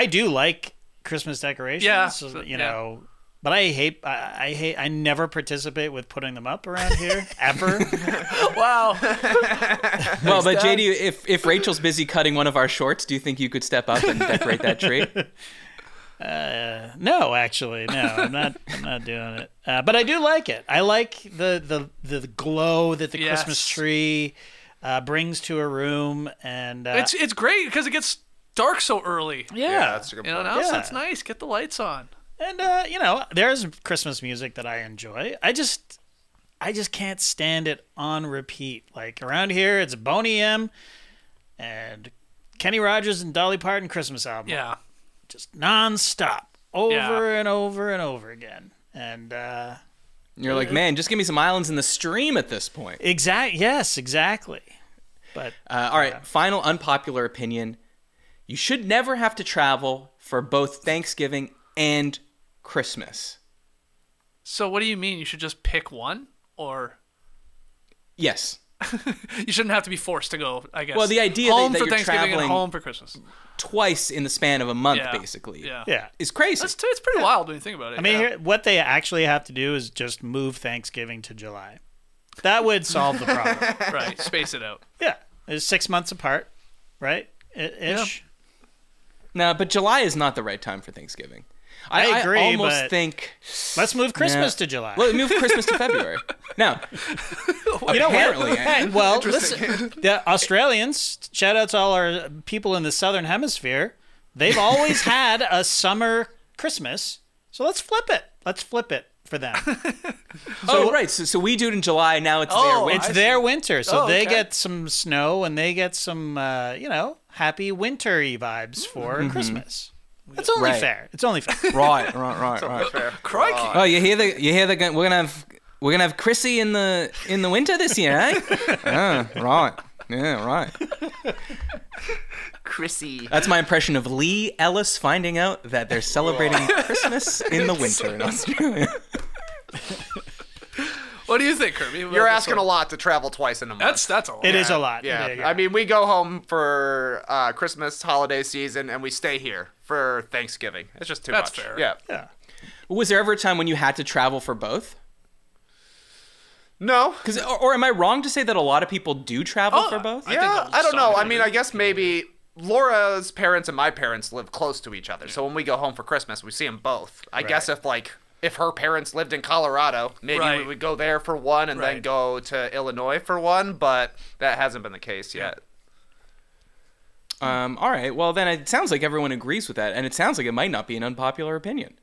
Speaker 2: do like Christmas decorations.
Speaker 3: Yeah,
Speaker 2: so,
Speaker 3: yeah.
Speaker 2: know, but I never participate with putting them up around here ever.
Speaker 3: Wow.
Speaker 1: Well, but JD, if Rachel's busy cutting one of our shorts, do you think you could step up and decorate that tree?
Speaker 2: No, actually, no, I'm not doing it. But I do like it. I like the glow that the
Speaker 3: Yes.
Speaker 2: Christmas tree brings to a room, and
Speaker 3: It's great because it gets dark so early.
Speaker 2: yeah,
Speaker 4: That's a good
Speaker 3: You know,
Speaker 4: point.
Speaker 3: now so
Speaker 2: Yeah.
Speaker 3: it's nice. Get the lights on.
Speaker 2: and there's Christmas music that I enjoy. I just can't stand it on repeat. Like around here, it's Boney M. and Kenny Rogers and Dolly Parton Christmas album.
Speaker 3: Yeah.
Speaker 2: Just nonstop, over
Speaker 3: Yeah.
Speaker 2: and over and over again. And
Speaker 1: You're like, man, just give me some islands in the stream at this point.
Speaker 2: yes, exactly. But
Speaker 1: All right, final unpopular opinion. You should never have to travel for both Thanksgiving and Christmas.
Speaker 3: So what do you mean? You should just pick one, or
Speaker 1: Yes.
Speaker 3: you shouldn't have to be forced to go? I guess.
Speaker 1: Well, the idea
Speaker 3: home
Speaker 1: that
Speaker 3: for
Speaker 1: you're
Speaker 3: Thanksgiving
Speaker 1: traveling-
Speaker 3: and home for Christmas.
Speaker 1: Twice in the span of a month,
Speaker 3: Yeah.
Speaker 1: basically.
Speaker 3: Yeah.
Speaker 2: yeah,
Speaker 1: Is crazy.
Speaker 3: It's pretty wild when you think about it.
Speaker 2: I mean,
Speaker 3: yeah.
Speaker 2: here, what they actually have to do is just move Thanksgiving to July. That would solve the problem.
Speaker 3: Right, space it out.
Speaker 2: Yeah. It's 6 months apart, right? Ish.
Speaker 1: No, but July is not the right time for Thanksgiving.
Speaker 2: I agree,
Speaker 1: I almost
Speaker 2: but
Speaker 1: think.
Speaker 2: let's move Christmas to July.
Speaker 1: Well, move Christmas to February. Now,
Speaker 2: You know what?
Speaker 1: apparently,
Speaker 2: Hey, well, listen, the Australians, shout out to all our people in the Southern Hemisphere, they've always had a summer Christmas. So let's flip it. Let's flip it for them.
Speaker 1: right. So we do it in July. Now it's their
Speaker 3: Oh,
Speaker 1: winter.
Speaker 2: It's their winter. So
Speaker 3: Oh,
Speaker 2: they
Speaker 3: okay.
Speaker 2: get some snow and they get some, happy wintry vibes for Christmas. It's only
Speaker 1: Right.
Speaker 2: fair. It's only fair.
Speaker 1: Right.
Speaker 4: Fair.
Speaker 3: Crikey.
Speaker 1: Oh, you hear the gun? We're gonna have Chrissy in the winter this year, eh? Right. Yeah, right.
Speaker 4: Chrissy.
Speaker 1: That's my impression of Lee Ellis finding out that they're celebrating Christmas in the winter in Australia.
Speaker 3: What do you think, Kirby?
Speaker 4: You're asking a lot to travel twice in a month.
Speaker 3: That's a lot.
Speaker 2: It is a lot.
Speaker 4: Yeah. I mean, we go home for Christmas holiday season and we stay here for Thanksgiving. It's just too
Speaker 3: That's
Speaker 4: much.
Speaker 3: fair.
Speaker 4: Yeah.
Speaker 2: Yeah.
Speaker 1: Was there ever a time when you had to travel for both?
Speaker 4: No.
Speaker 1: Or am I wrong to say that a lot of people do travel for both?
Speaker 4: Yeah, I don't know. I mean, I guess maybe Laura's parents and my parents live close to each other. So when we go home for Christmas, we see them both. I guess if her parents lived in Colorado, maybe we
Speaker 3: Right.
Speaker 4: would go there for one and then
Speaker 3: Right.
Speaker 4: go to Illinois for one, but that hasn't been the case yet.
Speaker 1: All right. Well, then it sounds like everyone agrees with that, and it sounds like it might not be an unpopular opinion.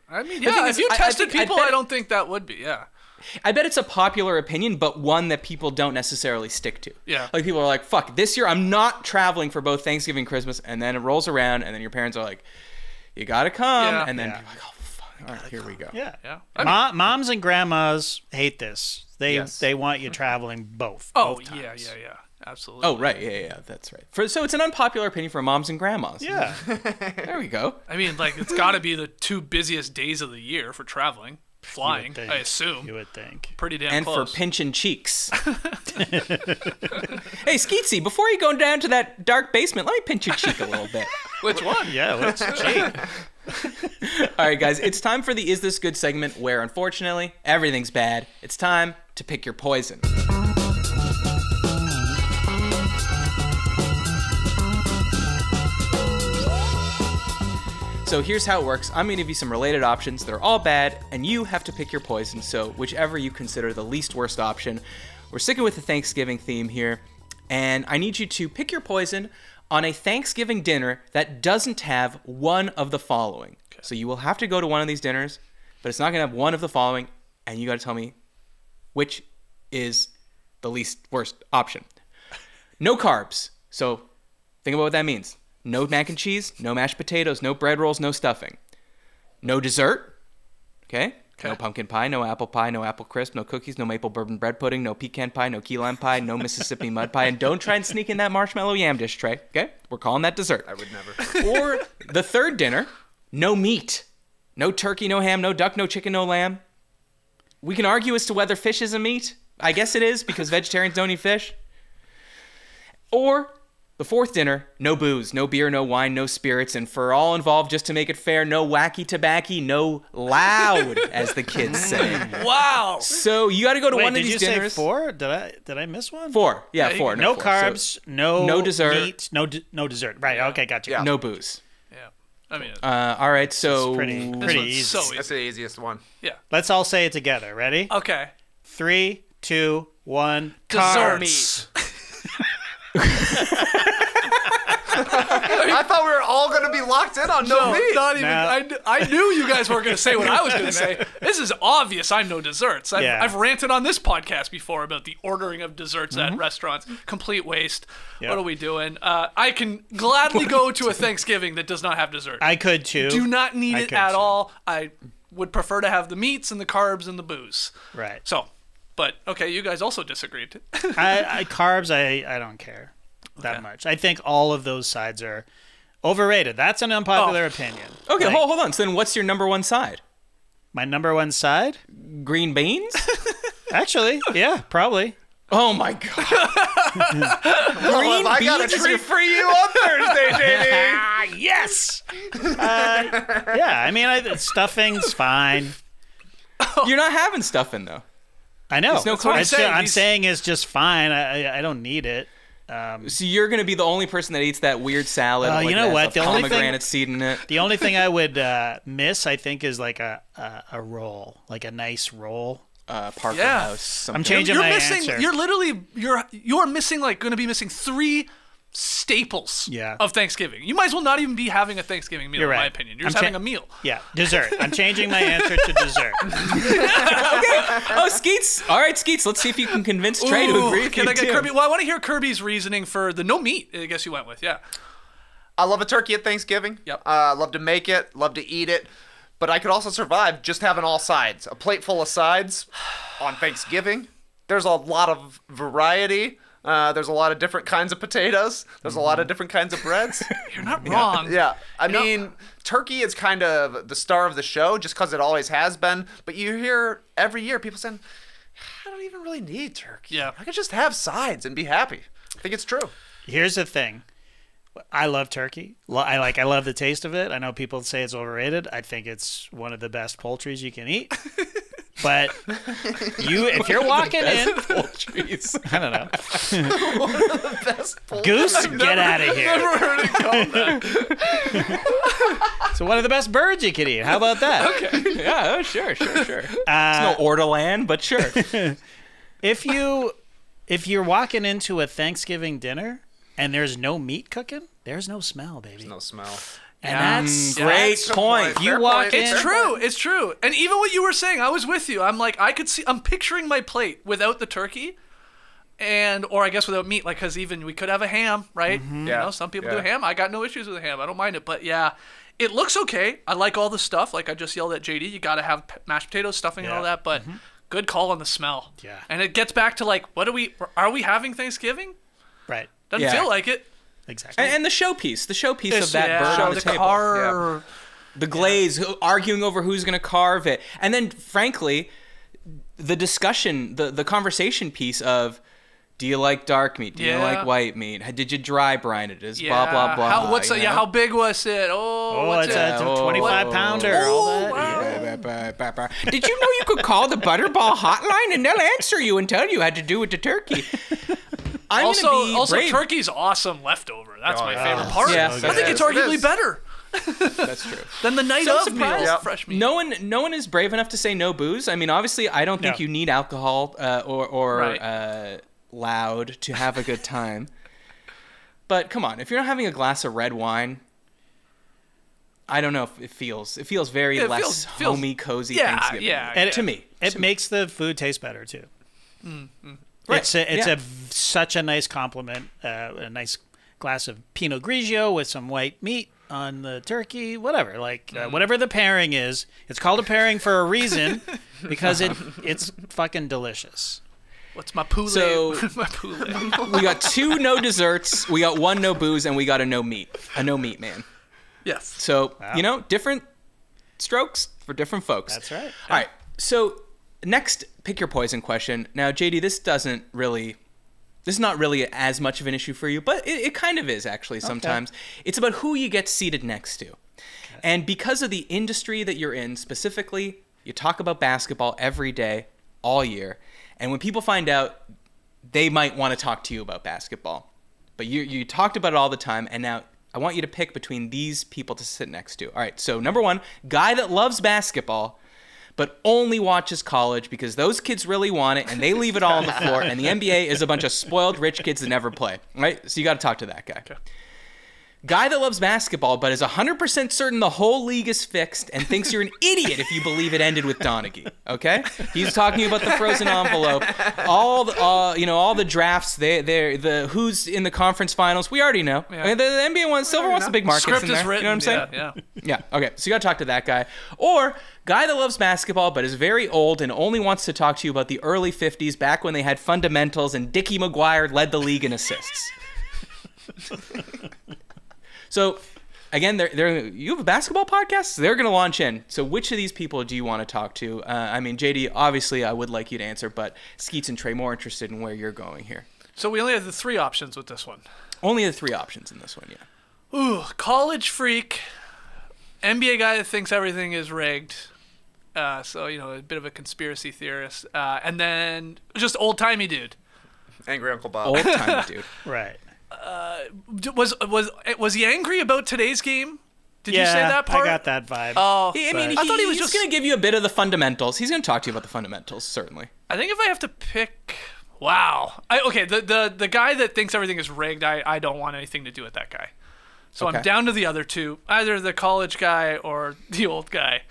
Speaker 3: I mean,
Speaker 1: thing
Speaker 3: yeah,
Speaker 1: is,
Speaker 3: if you
Speaker 1: I
Speaker 3: tested
Speaker 1: think- I
Speaker 3: people,
Speaker 1: bet
Speaker 3: I
Speaker 1: it-
Speaker 3: don't think that would be, yeah.
Speaker 1: I bet it's a popular opinion, but one that people don't necessarily stick to.
Speaker 3: Yeah.
Speaker 1: Like people are like, "Fuck, this year I'm not traveling for both Thanksgiving and Christmas," and then it rolls around, and then your parents are like, "You gotta come,"
Speaker 3: Yeah.
Speaker 1: and then
Speaker 2: Yeah.
Speaker 1: you're like, "Oh fuck, all right, here we go."
Speaker 2: Yeah.
Speaker 3: Yeah. I mean,
Speaker 2: Moms and grandmas hate this. They
Speaker 4: Yes.
Speaker 2: they want you traveling both.
Speaker 3: oh,
Speaker 2: both
Speaker 3: yeah,
Speaker 2: times.
Speaker 3: yeah. Absolutely.
Speaker 1: Oh right, yeah, that's right. So it's an unpopular opinion for moms and grandmas.
Speaker 2: Yeah.
Speaker 1: There we go.
Speaker 3: I mean, like, it's got to be the two busiest days of the year for traveling. Flying,
Speaker 2: think.
Speaker 3: I assume.
Speaker 2: You would think.
Speaker 3: Pretty damn
Speaker 1: And
Speaker 3: close.
Speaker 1: for pinching cheeks. Hey, Skeetsy, before you go down to that dark basement, let me pinch your cheek a little bit.
Speaker 3: Which one?
Speaker 2: Yeah, let's cheat.
Speaker 1: All right, guys, it's time for the Is This Good segment where, unfortunately, everything's bad. It's time to pick your poison. So here's how it works. I'm going to give you some related options. They're all bad, and you have to pick your poison. So whichever you consider the least worst option. We're sticking with the Thanksgiving theme here, and I need you to pick your poison on a Thanksgiving dinner that doesn't have one of the following. So you will have to go to one of these dinners, but it's not going to have one of the following, and you got to tell me which is the least worst option. No carbs. So think about what that means. No mac and cheese, no mashed potatoes, no bread rolls, no stuffing. No dessert. Okay? No pumpkin pie, no apple pie, no apple crisp, no cookies, no maple bourbon bread pudding, no pecan pie, no key lime pie, no Mississippi mud pie, and don't try and sneak in that marshmallow yam dish tray. Okay? We're calling that dessert.
Speaker 4: I would never.
Speaker 1: Or the third dinner, no meat. No turkey, no ham, no duck, no chicken, no lamb. We can argue as to whether fish is a meat. I guess it is because vegetarians don't eat fish. Or the fourth dinner, no booze, no beer, no wine, no spirits, and for all involved, just to make it fair, no wacky tobacco, no loud, as the kids say.
Speaker 3: Wow.
Speaker 1: So you got to go to
Speaker 2: Wait,
Speaker 1: one of
Speaker 2: did
Speaker 1: these
Speaker 2: you
Speaker 1: dinners.
Speaker 2: say 4? Did I miss one?
Speaker 1: Four. Yeah,
Speaker 3: Yeah,
Speaker 1: four.
Speaker 2: No
Speaker 1: four.
Speaker 2: carbs,
Speaker 1: So,
Speaker 2: no
Speaker 1: dessert.
Speaker 2: meat, no dessert. Right. Okay, gotcha.
Speaker 4: Yeah.
Speaker 1: no booze.
Speaker 3: Yeah. I mean,
Speaker 1: All right, so
Speaker 2: It's pretty
Speaker 3: one's
Speaker 2: easy.
Speaker 3: so easy.
Speaker 4: That's the easiest one.
Speaker 3: yeah.
Speaker 2: Let's all say it together. Ready?
Speaker 3: Okay.
Speaker 2: 3, 2, 1.
Speaker 3: Desserts.
Speaker 4: I thought we were all going to be locked in on no, meat.
Speaker 3: Not even.
Speaker 2: No.
Speaker 3: I knew you guys weren't going to say what I was going to say. This is obvious. I'm no desserts.
Speaker 2: Yeah.
Speaker 3: I've ranted on this podcast before about the ordering of desserts at restaurants. Complete waste.
Speaker 2: Yeah.
Speaker 3: What are we doing? I can gladly go to a Thanksgiving that does not have dessert.
Speaker 2: I could too.
Speaker 3: do not need
Speaker 2: I
Speaker 3: it
Speaker 2: could
Speaker 3: at
Speaker 2: too.
Speaker 3: all. I would prefer to have the meats and the carbs and the booze.
Speaker 2: Right.
Speaker 3: So, but okay, you guys also disagreed.
Speaker 2: Carbs, I don't care that much. I think all of those sides are overrated. That's an unpopular opinion.
Speaker 1: Okay,
Speaker 2: Like,
Speaker 1: hold on. So then what's your number one side?
Speaker 2: My number one side?
Speaker 1: Green beans?
Speaker 2: Actually, yeah, probably.
Speaker 1: Oh my god.
Speaker 4: Well, I got a
Speaker 1: beans is
Speaker 4: treat
Speaker 1: your-
Speaker 4: for you on Thursday, JD.
Speaker 2: Ah, yes. Yeah, I mean, stuffing's fine.
Speaker 1: You're not having stuffing though.
Speaker 2: I know.
Speaker 1: There's no
Speaker 2: That's what
Speaker 1: carbs.
Speaker 3: That's what I'm saying.
Speaker 2: I'm
Speaker 3: He's-
Speaker 2: saying it's just fine. I don't need it.
Speaker 1: So you're going to be the only person that eats that weird salad.
Speaker 2: You know what?
Speaker 1: The pomegranate seed in it.
Speaker 2: The only thing I would miss, I think, is like a roll, like a nice roll.
Speaker 1: Parker
Speaker 3: Yeah.
Speaker 1: House. Something.
Speaker 2: I'm changing
Speaker 3: You're
Speaker 2: my
Speaker 3: missing.
Speaker 2: answer.
Speaker 3: You're literally. You're missing. Like, going to be missing 3 staples.
Speaker 2: Yeah.
Speaker 3: Of Thanksgiving. You might as well not even be having a Thanksgiving meal.
Speaker 2: You're
Speaker 3: In my
Speaker 2: right.
Speaker 3: opinion, you're just having a meal.
Speaker 2: Yeah, dessert. I'm changing my answer to dessert.
Speaker 1: Oh, Skeets. All right, Skeets. Let's see if you can convince Trey to
Speaker 3: Ooh,
Speaker 1: agree with
Speaker 3: can
Speaker 1: you
Speaker 3: I get
Speaker 1: too.
Speaker 3: Kirby? Well, I want to hear Kirby's reasoning for the no meat. I guess you went with, yeah.
Speaker 4: I love a turkey at Thanksgiving.
Speaker 3: Yep.
Speaker 4: Love to make it. Love to eat it. But I could also survive just having all sides. A plate full of sides on Thanksgiving. There's a lot of variety. There's a lot of different kinds of potatoes. There's a lot of different kinds of breads.
Speaker 3: You're not wrong.
Speaker 4: Yeah. I mean, turkey is kind of the star of the show just because it always has been. But you hear every year people saying, I don't even really need turkey.
Speaker 3: Yeah.
Speaker 4: I could just have sides and be happy. I think it's true.
Speaker 2: Here's the thing. I love turkey. I love the taste of it. I know people say it's overrated. I think it's one of the best poultries you can eat. But if you're walking in,
Speaker 1: Poultries.
Speaker 2: I don't know.
Speaker 4: Best
Speaker 2: Goose, get out of here.
Speaker 3: Never heard it called that.
Speaker 2: So one of the best birds you could eat. How about that?
Speaker 1: Okay. Yeah. Oh, sure. It's no ortolan, but sure.
Speaker 2: If you're walking into a Thanksgiving dinner and there's no meat cooking, there's no smell, baby.
Speaker 4: No smell.
Speaker 2: And that's
Speaker 1: Great
Speaker 4: That's a
Speaker 1: point.
Speaker 2: You
Speaker 4: Fair
Speaker 2: walk
Speaker 4: point.
Speaker 2: in-
Speaker 3: It's true. It's true. And even what you were saying, I was with you. I'm like, I'm picturing my plate without the turkey, or I guess without meat, like, because even we could have a ham, right? You
Speaker 4: Yeah.
Speaker 3: know, some people do
Speaker 4: Yeah.
Speaker 3: ham. I got no issues with a ham. I don't mind it. But yeah, it looks okay. I like all the stuff. Like I just yelled at JD, you got to have mashed potatoes, stuffing, and
Speaker 2: Yeah.
Speaker 3: all that. But good call on the smell.
Speaker 2: Yeah.
Speaker 3: And it gets back to like, are we having Thanksgiving?
Speaker 2: right.
Speaker 3: Doesn't
Speaker 1: Yeah.
Speaker 3: feel like it.
Speaker 2: Exactly.
Speaker 1: And the showpiece of that
Speaker 3: yeah,
Speaker 1: bird on the
Speaker 3: the
Speaker 1: table.
Speaker 3: car.
Speaker 1: The glaze, arguing over who's going to carve it. And then, frankly, the discussion, the conversation piece of, do you like dark meat? Do you
Speaker 3: Yeah.
Speaker 1: like white meat? Did you dry brine it? Is blah, blah, blah.
Speaker 3: How,
Speaker 1: you know?
Speaker 3: how big was it? Oh, what's
Speaker 2: it's
Speaker 3: it?
Speaker 2: a 25-pounder. All that.
Speaker 3: wow.
Speaker 2: Yeah.
Speaker 1: Did you know you could call the Butterball hotline and they'll answer you and tell you how to do with the turkey? I'm
Speaker 3: Also,
Speaker 1: gonna be brave.
Speaker 3: turkey's awesome leftover. That's my
Speaker 4: yeah.
Speaker 3: favorite part.
Speaker 1: Yeah,
Speaker 3: I think it's
Speaker 4: it
Speaker 3: arguably
Speaker 4: is.
Speaker 3: better
Speaker 1: That's true.
Speaker 3: than the night
Speaker 1: So
Speaker 3: of
Speaker 1: surprised.
Speaker 3: meal
Speaker 4: Yep.
Speaker 3: fresh meat.
Speaker 1: No one is brave enough to say no booze. I mean, obviously, I don't think
Speaker 2: No.
Speaker 1: you need alcohol or
Speaker 3: Right.
Speaker 1: loud to have a good time. But come on, if you're not having a glass of red wine, I don't know if it feels very
Speaker 3: It
Speaker 1: less
Speaker 3: feels-
Speaker 1: homey, cozy
Speaker 3: yeah,
Speaker 1: Thanksgiving.
Speaker 3: yeah.
Speaker 2: And
Speaker 1: to me.
Speaker 2: It makes the food taste better too.
Speaker 1: Right,
Speaker 2: It's
Speaker 1: yeah.
Speaker 2: such a nice compliment. A nice glass of Pinot Grigio with some white meat on the turkey, whatever. Like whatever the pairing is, it's called a pairing for a reason because it's fucking delicious.
Speaker 3: What's my poulet?
Speaker 1: So-
Speaker 3: my poulet.
Speaker 1: We got 2 no desserts, we got 1 no booze, and we got a no meat man.
Speaker 3: Yes.
Speaker 1: So, different strokes for different folks.
Speaker 2: That's right.
Speaker 1: All right. So, next, pick your poison question. Now, JD, this is not really as much of an issue for you, but it kind of is actually sometimes. It's about who you get seated next to. And because of the industry that you're in specifically, you talk about basketball every day, all year. And when people find out, they might want to talk to you about basketball. But you talked about it all the time, and now I want you to pick between these people to sit next to. All right, so number 1, guy that loves basketball, but only watches college because those kids really want it, and they leave it all on the floor, and the NBA is a bunch of spoiled rich kids that never play. Right? So you got to talk to that guy.
Speaker 3: Okay.
Speaker 1: Guy that loves basketball, but is 100% certain the whole league is fixed and thinks you're an idiot if you believe it ended with Donaghy. Okay, he's talking about the frozen envelope, all the drafts. The who's in the conference finals. We already know.
Speaker 3: Yeah.
Speaker 1: Okay, the NBA one, Silver wants the big markets
Speaker 3: Script
Speaker 1: in there.
Speaker 3: is written.
Speaker 1: You know what I'm saying?
Speaker 3: Yeah.
Speaker 1: Yeah. Okay. So you got to talk to that guy, or guy that loves basketball but is very old and only wants to talk to you about the early '50s, back when they had fundamentals and Dickie McGuire led the league in assists. So, again, you have a basketball podcast? So they're going to launch in. So which of these people do you want to talk to? I mean, JD, obviously I would like you to answer, but Skeets and Trey more interested in where you're going here.
Speaker 3: So we only have the 3 options with this one.
Speaker 1: Only the 3 options in this one, yeah.
Speaker 3: Ooh, college freak, NBA guy that thinks everything is rigged. So, a bit of a conspiracy theorist. And then just old-timey dude.
Speaker 4: Angry Uncle Bob.
Speaker 1: Old time dude.
Speaker 2: Right.
Speaker 3: Was he angry about today's game? Did you say that part?
Speaker 2: I got that vibe.
Speaker 3: Oh,
Speaker 1: I mean,
Speaker 3: I thought he was
Speaker 1: he's
Speaker 3: just
Speaker 1: going to give you a bit of the fundamentals. He's going to talk to you about the fundamentals, certainly.
Speaker 3: I think if I have to pick, wow. Okay, the guy that thinks everything is rigged, I don't want anything to do with that guy. So
Speaker 1: Okay.
Speaker 3: I'm down to the other two, either the college guy or the old guy.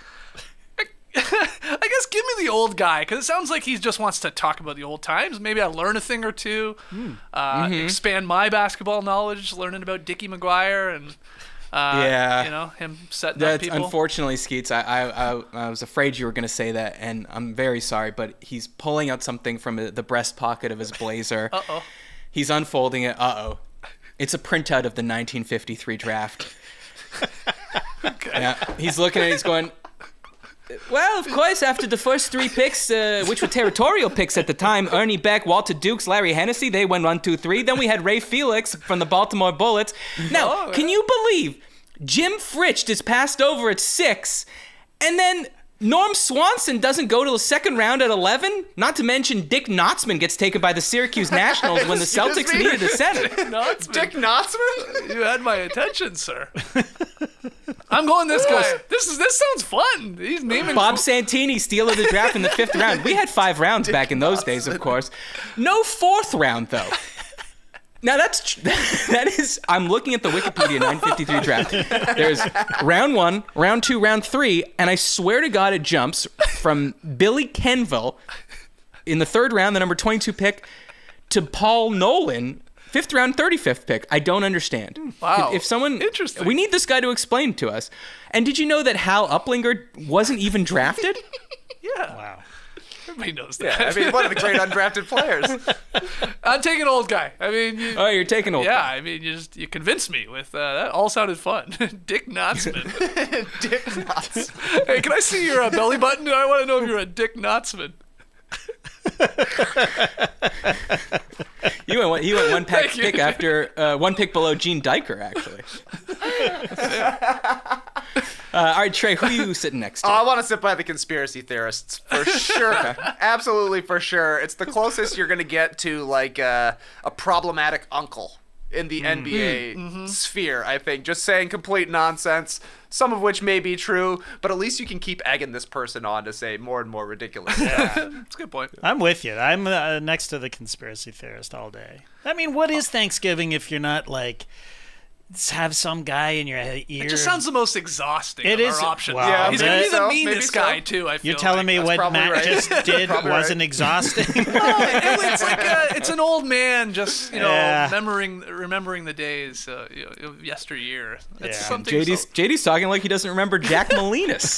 Speaker 3: I guess give me the old guy, because it sounds like he just wants to talk about the old times. Maybe I learn a thing or two, expand my basketball knowledge, learning about Dickie McGuire and him setting up people.
Speaker 1: Unfortunately, Skeets, I was afraid you were going to say that, and I'm very sorry, but he's pulling out something from the breast pocket of his blazer.
Speaker 3: Uh-oh.
Speaker 1: He's unfolding it. Uh-oh. It's a printout of the 1953 draft.
Speaker 3: Okay.
Speaker 1: Yeah, he's looking at it, he's going, well, of course, after the first three picks, which were territorial picks at the time, Ernie Beck, Walter Dukes, Larry Hennessy, they went 1, 2, 3. Then we had Ray Felix from the Baltimore Bullets. Now, can you believe Jim Fritsch is passed over at 6, and then Norm Swanson doesn't go to the second round at 11? Not to mention Dick Notzman gets taken by the Syracuse Nationals when the Celtics needed a center.
Speaker 4: Dick Notzman?
Speaker 3: You had my attention, sir. I'm going this guy. This sounds fun. He's naming
Speaker 1: Bob Santini, steal of the draft in the 5th round. We had 5 rounds back in those days, of course. No 4th round, though. Now, that is, I'm looking at the Wikipedia 953 draft. There's round 1, round 2, round 3, and I swear to God it jumps from Billy Kenville in the 3rd round, the number 22 pick, to Paul Nolan, 5th round, 35th pick. I don't understand.
Speaker 3: Wow.
Speaker 1: If someone,
Speaker 3: Interesting.
Speaker 1: We need this guy to explain to us. And did you know that Hal Uplinger wasn't even drafted?
Speaker 3: Yeah.
Speaker 2: Wow.
Speaker 3: Everybody knows that.
Speaker 4: I mean, one of the great undrafted players.
Speaker 3: I'm taking old guy. I mean,
Speaker 1: Oh, you're taking old.
Speaker 3: yeah. I mean, you convinced me with that. All sounded fun. Dick Notzman.
Speaker 4: Dick Notzman.
Speaker 3: Hey, can I see your belly button? I want to know if you're a Dick Notzman.
Speaker 1: You went one
Speaker 3: Thank you.
Speaker 1: pick after 1 pick below Gene Diker, actually. All right, Trey, who are you sitting next to?
Speaker 4: Oh, I want to sit by the conspiracy theorists for sure. Absolutely for sure. It's the closest you're going to get to like a problematic uncle in the NBA sphere, I think. Just saying complete nonsense, some of which may be true, but at least you can keep egging this person on to say more and more ridiculous stuff.
Speaker 3: That's a good point.
Speaker 2: I'm with you. I'm next to the conspiracy theorist all day. I mean, what is Thanksgiving if you're not like have some guy in your ear?
Speaker 3: It just sounds the most exhausting
Speaker 2: It
Speaker 3: of
Speaker 2: is-
Speaker 3: our options.
Speaker 2: wow.
Speaker 4: Yeah,
Speaker 3: He's going to be the
Speaker 4: maybe
Speaker 3: meanest
Speaker 4: so.
Speaker 3: guy, too, I feel
Speaker 2: You're telling me
Speaker 3: like.
Speaker 2: what
Speaker 4: probably
Speaker 2: Matt
Speaker 4: right.
Speaker 2: just did
Speaker 4: Probably
Speaker 2: wasn't
Speaker 4: right.
Speaker 2: exhausting?
Speaker 3: It's like it's an old man just
Speaker 2: Yeah.
Speaker 3: remembering the days of yesteryear. It's
Speaker 2: Yeah.
Speaker 3: something.
Speaker 1: JD's talking like he doesn't remember Jack Molinas.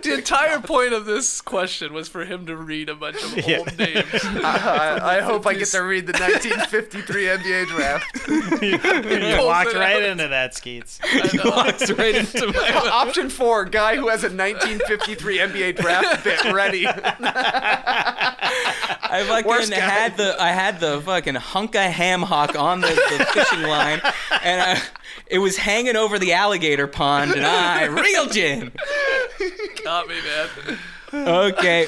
Speaker 3: The entire point of this question was for him to read a bunch of old names.
Speaker 4: I hope I get to read the 1953 NBA draft.
Speaker 2: You walked right into that, Skeets.
Speaker 1: Walks right into my.
Speaker 4: Option 4, guy who has a 1953 NBA draft bit ready.
Speaker 1: I fucking
Speaker 4: Worst guy.
Speaker 1: had the fucking hunk of ham hock on the fishing line, and it was hanging over the alligator pond, and I reeled you in.
Speaker 3: Got me, man.
Speaker 1: Okay,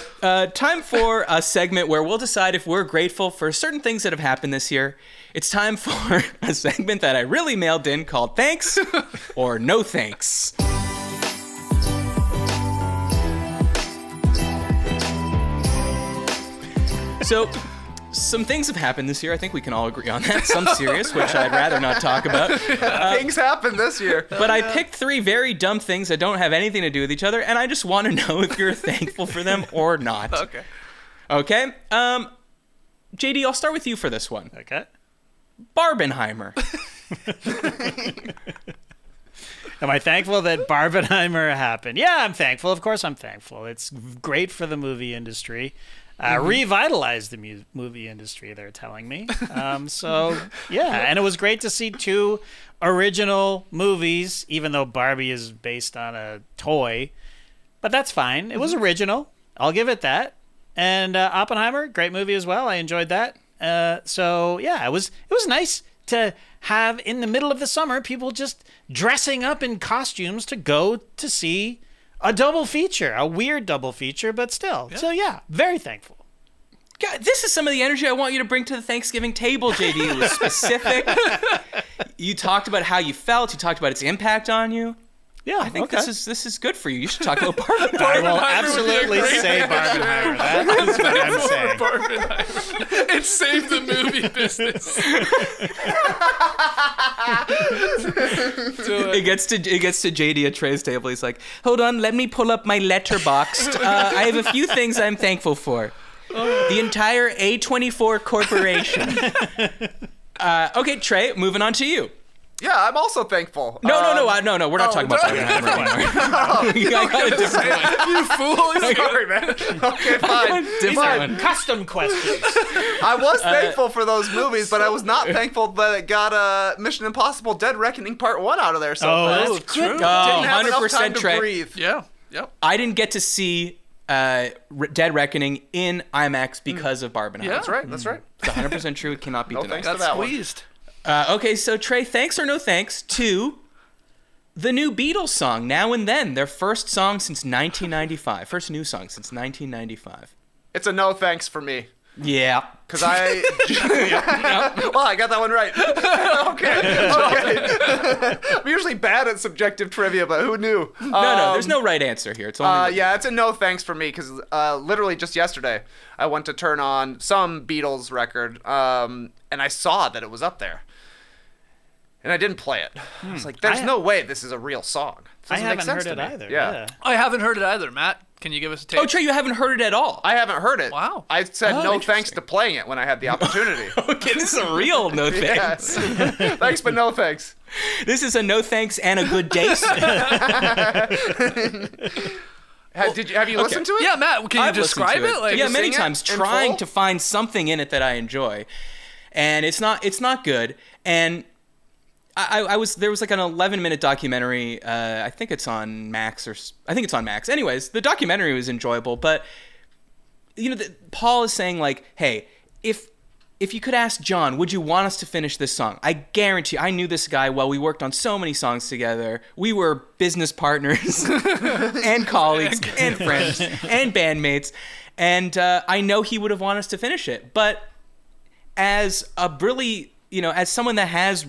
Speaker 1: time for a segment where we'll decide if we're grateful for certain things that have happened this year. It's time for a segment that I really mailed in called Thanks or No Thanks. So, some things have happened this year. I think we can all agree on that. Some serious, which I'd rather not talk about.
Speaker 4: Things happen this year.
Speaker 1: But I picked 3 very dumb things that don't have anything to do with each other, and I just want to know if you're thankful for them or not.
Speaker 3: Okay.
Speaker 1: Okay? JD, I'll start with you for this one.
Speaker 2: Okay.
Speaker 1: Barbenheimer.
Speaker 2: Am I thankful that Barbenheimer happened? Yeah, I'm thankful. Of course I'm thankful. It's great for the movie industry. Revitalized the movie industry, they're telling me. So, yeah. And it was great to see 2 original movies, even though Barbie is based on a toy. But that's fine. It was original. I'll give it that. And Oppenheimer, great movie as well. I enjoyed that. So, yeah, it was nice to have, in the middle of the summer, people just dressing up in costumes to go to see a double feature, a weird double feature, but still. So yeah, very thankful.
Speaker 1: God, this is some of the energy I want you to bring to the Thanksgiving table, JD. It was specific. You talked about how you felt. You talked about its impact on you.
Speaker 2: Yeah,
Speaker 1: I think
Speaker 2: okay.
Speaker 1: this is good for you. You should talk about Barbenheimer.
Speaker 2: I will
Speaker 3: Barbenheimer
Speaker 2: absolutely
Speaker 3: would be a great
Speaker 2: say Barbenheimer. That is what I'm saying.
Speaker 3: Barbenheimer. It saved the movie business.
Speaker 1: It gets to JD at Trey's table. He's like, "Hold on, let me pull up my letterboxd. I have a few things I'm thankful for. The entire A24 corporation." Okay, Trey, moving on to you.
Speaker 4: Yeah, I'm also thankful.
Speaker 1: No, we're not talking about Barbenheimer anymore. I got a different one.
Speaker 3: You fool.
Speaker 4: Sorry, man. Okay, fine.
Speaker 1: Different
Speaker 4: Fine.
Speaker 1: one.
Speaker 2: Custom questions.
Speaker 4: I was thankful for those movies, but I was not thankful that it got Mission Impossible: Dead Reckoning Part 1 out of there so fast.
Speaker 3: that's true.
Speaker 4: Didn't have enough
Speaker 1: 100%
Speaker 4: time to
Speaker 1: Trey.
Speaker 4: breathe.
Speaker 3: Yeah. Yep.
Speaker 1: I didn't get to see Dead Reckoning in IMAX because of Barbenheimer.
Speaker 3: Yeah.
Speaker 4: That's right. That's right.
Speaker 1: It's 100% true. It cannot be
Speaker 4: No
Speaker 1: denied.
Speaker 4: thanks to
Speaker 3: Got
Speaker 4: that one.
Speaker 3: squeezed.
Speaker 1: Okay, so Trey, thanks or no thanks to the new Beatles song, Now and Then, their first song since 1995. First new song since 1995.
Speaker 4: It's a no thanks for me.
Speaker 1: Yeah.
Speaker 4: Because I... Well, I got that one right. Okay. I'm usually bad at subjective trivia, but who knew?
Speaker 1: No, there's no right answer here. It's only
Speaker 4: Yeah, it's a no thanks for me because literally just yesterday I went to turn on some Beatles record and I saw that it was up there. And I didn't play it. I was like, there's no way this is a real song. This
Speaker 2: I
Speaker 4: doesn't make
Speaker 2: haven't
Speaker 4: sense
Speaker 2: heard
Speaker 4: to
Speaker 2: it
Speaker 4: me.
Speaker 2: either.
Speaker 4: Yeah.
Speaker 3: I haven't heard it either. Matt, can you give us a taste?
Speaker 1: Oh, Trey, you haven't heard it at all.
Speaker 4: I haven't heard it.
Speaker 3: Wow.
Speaker 4: I said
Speaker 1: Oh,
Speaker 4: no thanks
Speaker 1: interesting.
Speaker 4: to playing it when I had the opportunity.
Speaker 1: Okay, this is a real no thanks.
Speaker 4: Yes. Thanks, but no thanks.
Speaker 1: This is a no thanks and a good day song.
Speaker 4: Have you listened to it?
Speaker 3: Yeah, Matt, can you
Speaker 1: I've listened
Speaker 3: describe
Speaker 1: to
Speaker 3: it? Like,
Speaker 1: yeah,
Speaker 4: you
Speaker 1: many
Speaker 4: sing it
Speaker 1: times
Speaker 4: in
Speaker 1: trying
Speaker 4: full?
Speaker 1: to find something in it that I enjoy, and it's not good. And there was like an 11-minute documentary. I think it's on Max Anyways, the documentary was enjoyable, but Paul is saying like, hey, if you could ask John, would you want us to finish this song? I guarantee I knew this guy well. We worked on so many songs together. We were business partners and colleagues and friends and bandmates. And I know he would have wanted us to finish it. But as as someone that has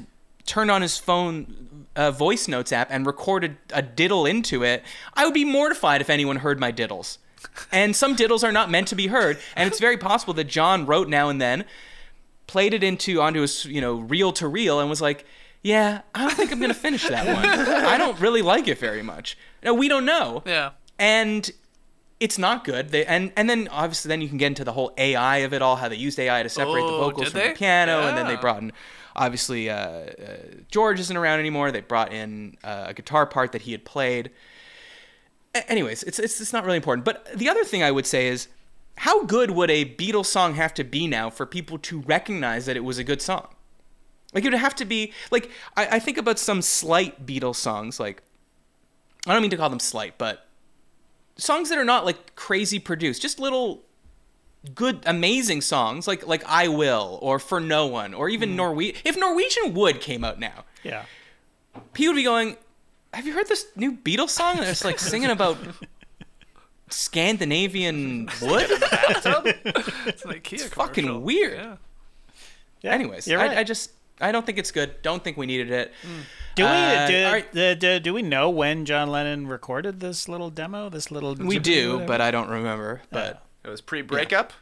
Speaker 1: turned on his phone voice notes app and recorded a diddle into it, I would be mortified if anyone heard my diddles. And some diddles are not meant to be heard. And it's very possible that John wrote Now and Then, played it onto his reel to reel, and was like, yeah, I don't think I'm gonna finish that one. I don't really like it very much. No, we don't know.
Speaker 3: Yeah.
Speaker 1: And it's not good. And then obviously then you can get into the whole AI of it all, how they used AI to separate the vocals
Speaker 3: did
Speaker 1: from
Speaker 3: they?
Speaker 1: the piano, and then they
Speaker 3: Yeah.
Speaker 1: brought in obviously George isn't around anymore. They brought in a guitar part that he had played. Anyways, it's not really important. But the other thing I would say is, how good would a Beatles song have to be now for people to recognize that it was a good song? Like, it would have to be, like, I think about some slight Beatles songs, like, I don't mean to call them slight, but songs that are not, like, crazy produced, just little good, amazing songs, like I Will, or For No One, or even Norwegian. If Norwegian Wood came out now,
Speaker 2: Yeah.
Speaker 1: he would be going, have you heard this new Beatles song that's, like, singing about Scandinavian wood?
Speaker 3: It's an IKEA
Speaker 1: It's fucking
Speaker 3: commercial.
Speaker 1: weird.
Speaker 3: Yeah.
Speaker 2: Yeah.
Speaker 1: Anyways,
Speaker 2: You're right.
Speaker 1: I don't think it's good. Don't think we needed it.
Speaker 2: Do we
Speaker 1: all right.
Speaker 2: do we know when John Lennon recorded this little demo?
Speaker 1: We do, but I don't remember. But
Speaker 4: It was pre-breakup.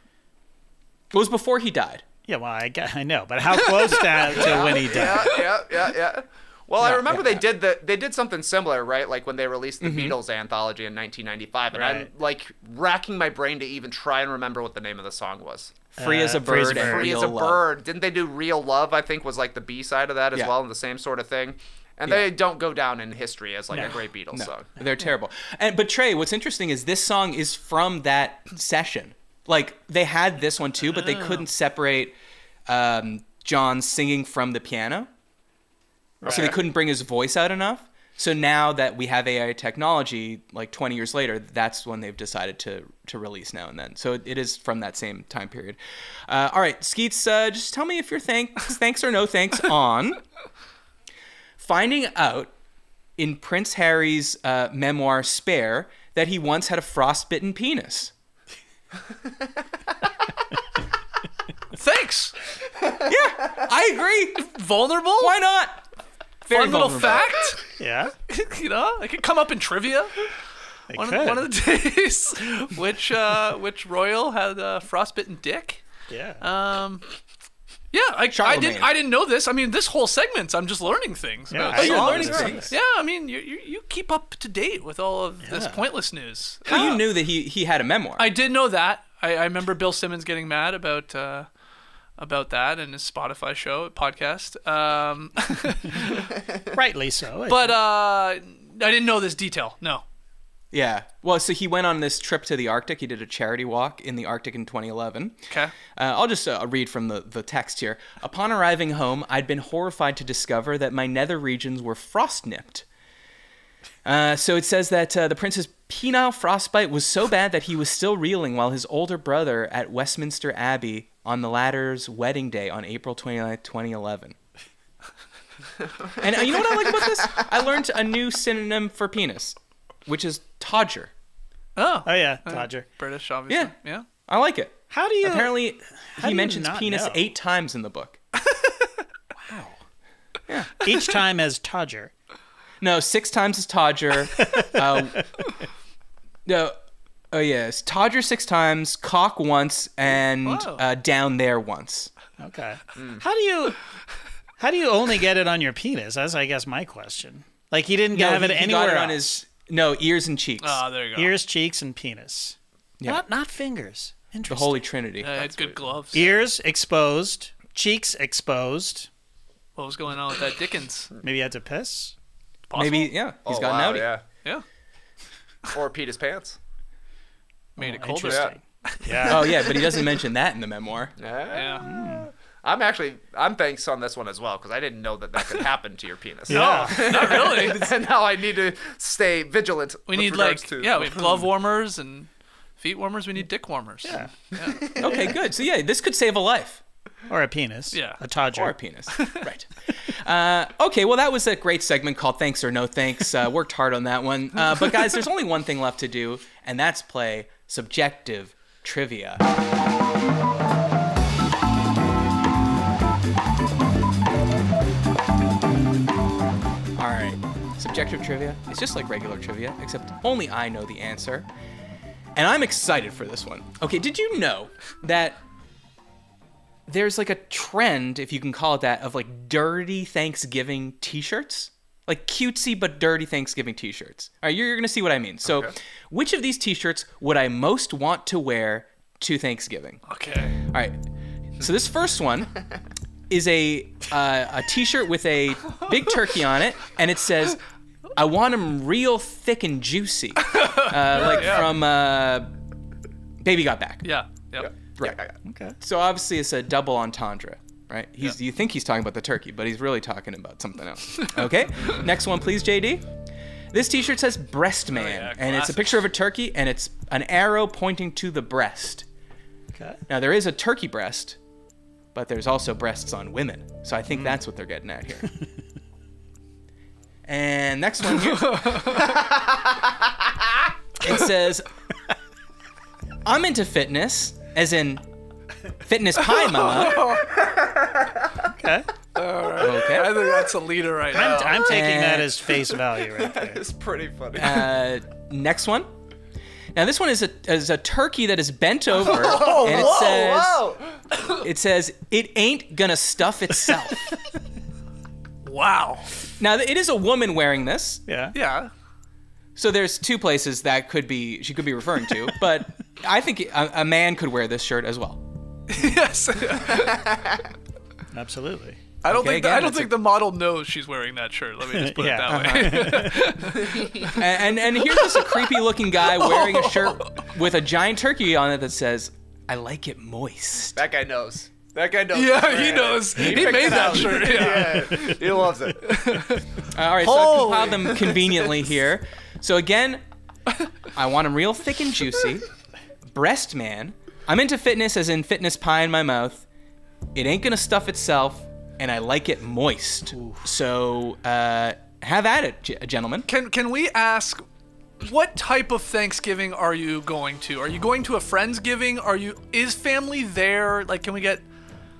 Speaker 1: it was before he died.
Speaker 2: yeah, well, I know, but how close to when he died?
Speaker 4: Yeah. Well, I remember
Speaker 1: yeah.
Speaker 4: they did something similar, right? Like when they released the Beatles anthology in 1995, and I'm
Speaker 2: Right.
Speaker 4: like racking my brain to even try and remember what the name of the song was.
Speaker 1: Free as a
Speaker 2: Free as a
Speaker 1: bird and
Speaker 2: Bird.
Speaker 4: Free
Speaker 1: real
Speaker 4: as a
Speaker 1: love.
Speaker 4: Bird. Didn't they do Real Love? I think was like the B side of that as
Speaker 1: Yeah.
Speaker 4: well, and the same sort of thing. And
Speaker 1: Yeah.
Speaker 4: they don't go down in history as like
Speaker 2: No.
Speaker 4: a great Beatles
Speaker 1: No,
Speaker 4: song.
Speaker 1: they're terrible. But Trey, what's interesting is this song is from that session. Like, they had this one too, but they couldn't separate John singing from the piano. So they couldn't bring his voice out enough. So now that we have AI technology, like 20 years later, that's when they've decided to release Now and Then. So it is from that same time period. All right, Skeets, just tell me if you're thanks or no thanks on finding out in Prince Harry's memoir Spare that he once had a frostbitten penis.
Speaker 3: Thanks.
Speaker 1: I agree.
Speaker 3: Vulnerable.
Speaker 1: Why not? Very
Speaker 3: Fun little
Speaker 1: vulnerable.
Speaker 3: fact.
Speaker 2: Yeah.
Speaker 3: You know, it could come up in trivia.
Speaker 2: It
Speaker 3: One
Speaker 2: could.
Speaker 3: of the days, which royal had a frostbitten dick?
Speaker 2: Yeah.
Speaker 3: Yeah, I
Speaker 1: Charlemagne.
Speaker 3: didn't know this. I mean, this whole segment, I'm just learning things.
Speaker 2: Yeah,
Speaker 3: about
Speaker 2: I
Speaker 1: you're
Speaker 3: songs.
Speaker 1: learning things.
Speaker 3: Yeah, I mean, you keep up to date with all of this pointless news.
Speaker 1: Well, you knew that he had a memoir.
Speaker 3: I did know that. I remember Bill Simmons getting mad about that in his Spotify show podcast.
Speaker 2: Rightly so.
Speaker 3: But I didn't know this detail. No.
Speaker 1: Yeah. Well, so he went on this trip to the Arctic. He did a charity walk in the Arctic in 2011.
Speaker 3: Okay.
Speaker 1: I'll just read from the text here. Upon arriving home, I'd been horrified to discover that my nether regions were frost-nipped. So it says that the prince's penile frostbite was so bad that he was still reeling while his older brother at Westminster Abbey on the latter's wedding day on April 29th, 2011. And you know what I like about this? I learned a new synonym for penis, which is todger.
Speaker 3: Oh.
Speaker 2: Oh yeah, Dodger.
Speaker 3: British, obviously.
Speaker 1: Yeah.
Speaker 3: Yeah.
Speaker 1: I like it.
Speaker 2: How do you?
Speaker 1: Apparently,
Speaker 2: do
Speaker 1: he
Speaker 2: you
Speaker 1: mentions
Speaker 2: not
Speaker 1: penis
Speaker 2: know?
Speaker 1: 8 times in the book.
Speaker 2: Each time as Todger.
Speaker 1: No, 6 times is todger. No, oh yes, todger 6 times, cock once, and
Speaker 3: Whoa.
Speaker 1: down there once.
Speaker 2: Okay. How do you only get it on your penis? That's I guess my question. Like he didn't have it
Speaker 1: he
Speaker 2: anywhere
Speaker 1: got it
Speaker 2: else.
Speaker 1: on his ears and cheeks.
Speaker 3: Ah, there you go.
Speaker 2: Ears, cheeks, and penis.
Speaker 1: Yeah.
Speaker 2: Not fingers.
Speaker 1: The
Speaker 2: Interesting.
Speaker 1: Holy Trinity.
Speaker 3: Had good gloves.
Speaker 2: Ears exposed, cheeks exposed.
Speaker 3: What was going on with that Dickens?
Speaker 2: Maybe he had to piss.
Speaker 3: Possible?
Speaker 1: Maybe, yeah, he's
Speaker 4: Oh,
Speaker 1: got
Speaker 4: wow,
Speaker 1: an outie.
Speaker 4: yeah.
Speaker 3: Yeah.
Speaker 4: Or Pete his pants.
Speaker 3: Made it colder.
Speaker 2: Interesting. Yeah.
Speaker 1: Oh yeah, but he doesn't mention that in the memoir.
Speaker 3: Yeah.
Speaker 4: I'm thanks on this one as well because I didn't know that could happen to your penis.
Speaker 2: Yeah.
Speaker 3: Not really.
Speaker 4: And now I need to stay vigilant.
Speaker 3: We
Speaker 4: with
Speaker 3: need
Speaker 4: regards
Speaker 3: like
Speaker 4: to-
Speaker 3: we have glove warmers and feet warmers. We need dick warmers.
Speaker 2: Yeah.
Speaker 1: Okay, good. So yeah, this could save a life.
Speaker 2: Or a penis.
Speaker 3: Yeah.
Speaker 2: A Todger.
Speaker 1: Or a penis. Right. Okay, well, that was a great segment called Thanks or No Thanks. Worked hard on that one. But guys, there's only one thing left to do, and that's play subjective trivia. All right. Subjective trivia is just like regular trivia, except only I know the answer. And I'm excited for this one. Okay, did you know that there's like a trend, if you can call it that, of like dirty Thanksgiving t-shirts? Like cutesy but dirty Thanksgiving t-shirts. All right, you're going to see what I mean. So, which of these t-shirts would I most want to wear to Thanksgiving?
Speaker 3: Okay.
Speaker 1: All right. So this first one is a t-shirt with a big turkey on it, and it says, "I want them real thick and juicy," from Baby Got Back.
Speaker 3: Yeah. Yep.
Speaker 1: Right.
Speaker 2: Okay.
Speaker 1: So obviously it's a double entendre, right? You think he's talking about the turkey, but he's really talking about something else. Okay. Next one, please, JD. This T-shirt says "Breast Man,"
Speaker 3: yeah,
Speaker 1: and it's a
Speaker 3: classic.
Speaker 1: picture of a turkey, and it's an arrow pointing to the breast.
Speaker 2: Okay.
Speaker 1: Now there is a turkey breast, but there's also breasts on women. So I think that's what they're getting at here. And next one here. It says, "I'm into fitness," as in fitness pie mama.
Speaker 2: Okay.
Speaker 1: Okay.
Speaker 3: I think that's a leader right now.
Speaker 2: I'm taking that as face value right there.
Speaker 4: It's pretty funny.
Speaker 1: Next one. Now this one is a turkey that is bent over, and it says, "It ain't gonna stuff itself."
Speaker 3: Wow.
Speaker 1: Now it is a woman wearing this,
Speaker 2: Yeah.
Speaker 3: Yeah.
Speaker 1: so there's 2 places that she could be referring to, but I think a man could wear this shirt as well.
Speaker 3: Yes.
Speaker 2: Absolutely.
Speaker 3: I don't
Speaker 1: Okay,
Speaker 3: think
Speaker 1: again,
Speaker 3: I don't
Speaker 1: that's
Speaker 3: think the model knows she's wearing that shirt. Let me just put
Speaker 2: Yeah.
Speaker 3: it that way.
Speaker 1: And here's just a creepy looking guy wearing a shirt with a giant turkey on it that says, "I like it moist."
Speaker 4: That guy knows. That guy knows.
Speaker 3: Yeah, he knows. He
Speaker 4: picked
Speaker 3: made
Speaker 4: it
Speaker 3: that
Speaker 4: out.
Speaker 3: shirt. Yeah.
Speaker 4: Yeah, he loves it.
Speaker 1: All right, so I
Speaker 3: Holy
Speaker 1: compiled them conveniently here. So again, I want them real thick and juicy. Breast Man. I'm into fitness, as in fitness pie in my mouth. It ain't gonna stuff itself, and I like it moist. So have at it, gentlemen.
Speaker 3: Can we ask what type of Thanksgiving are you going to? Are you going to a Friendsgiving? Is family there? Like, can we get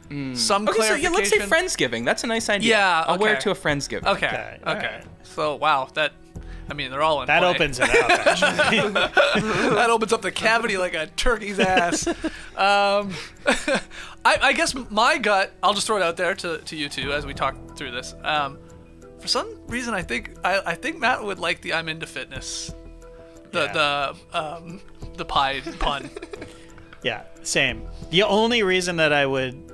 Speaker 3: some
Speaker 1: Okay, so
Speaker 3: clarification?
Speaker 1: let's say Friendsgiving. That's a nice idea.
Speaker 3: Yeah,
Speaker 1: I'll wear it
Speaker 3: okay.
Speaker 1: to a Friendsgiving.
Speaker 3: Okay.
Speaker 2: all right.
Speaker 3: So, wow, they're all in
Speaker 2: That
Speaker 3: play.
Speaker 2: opens it up, actually.
Speaker 3: That opens up the cavity like a turkey's ass. I guess my gut, I'll just throw it out there to you two as we talk through this. For some reason, I think Matt would like the I'm into fitness, the pie pun.
Speaker 2: Yeah, same. The only reason that I would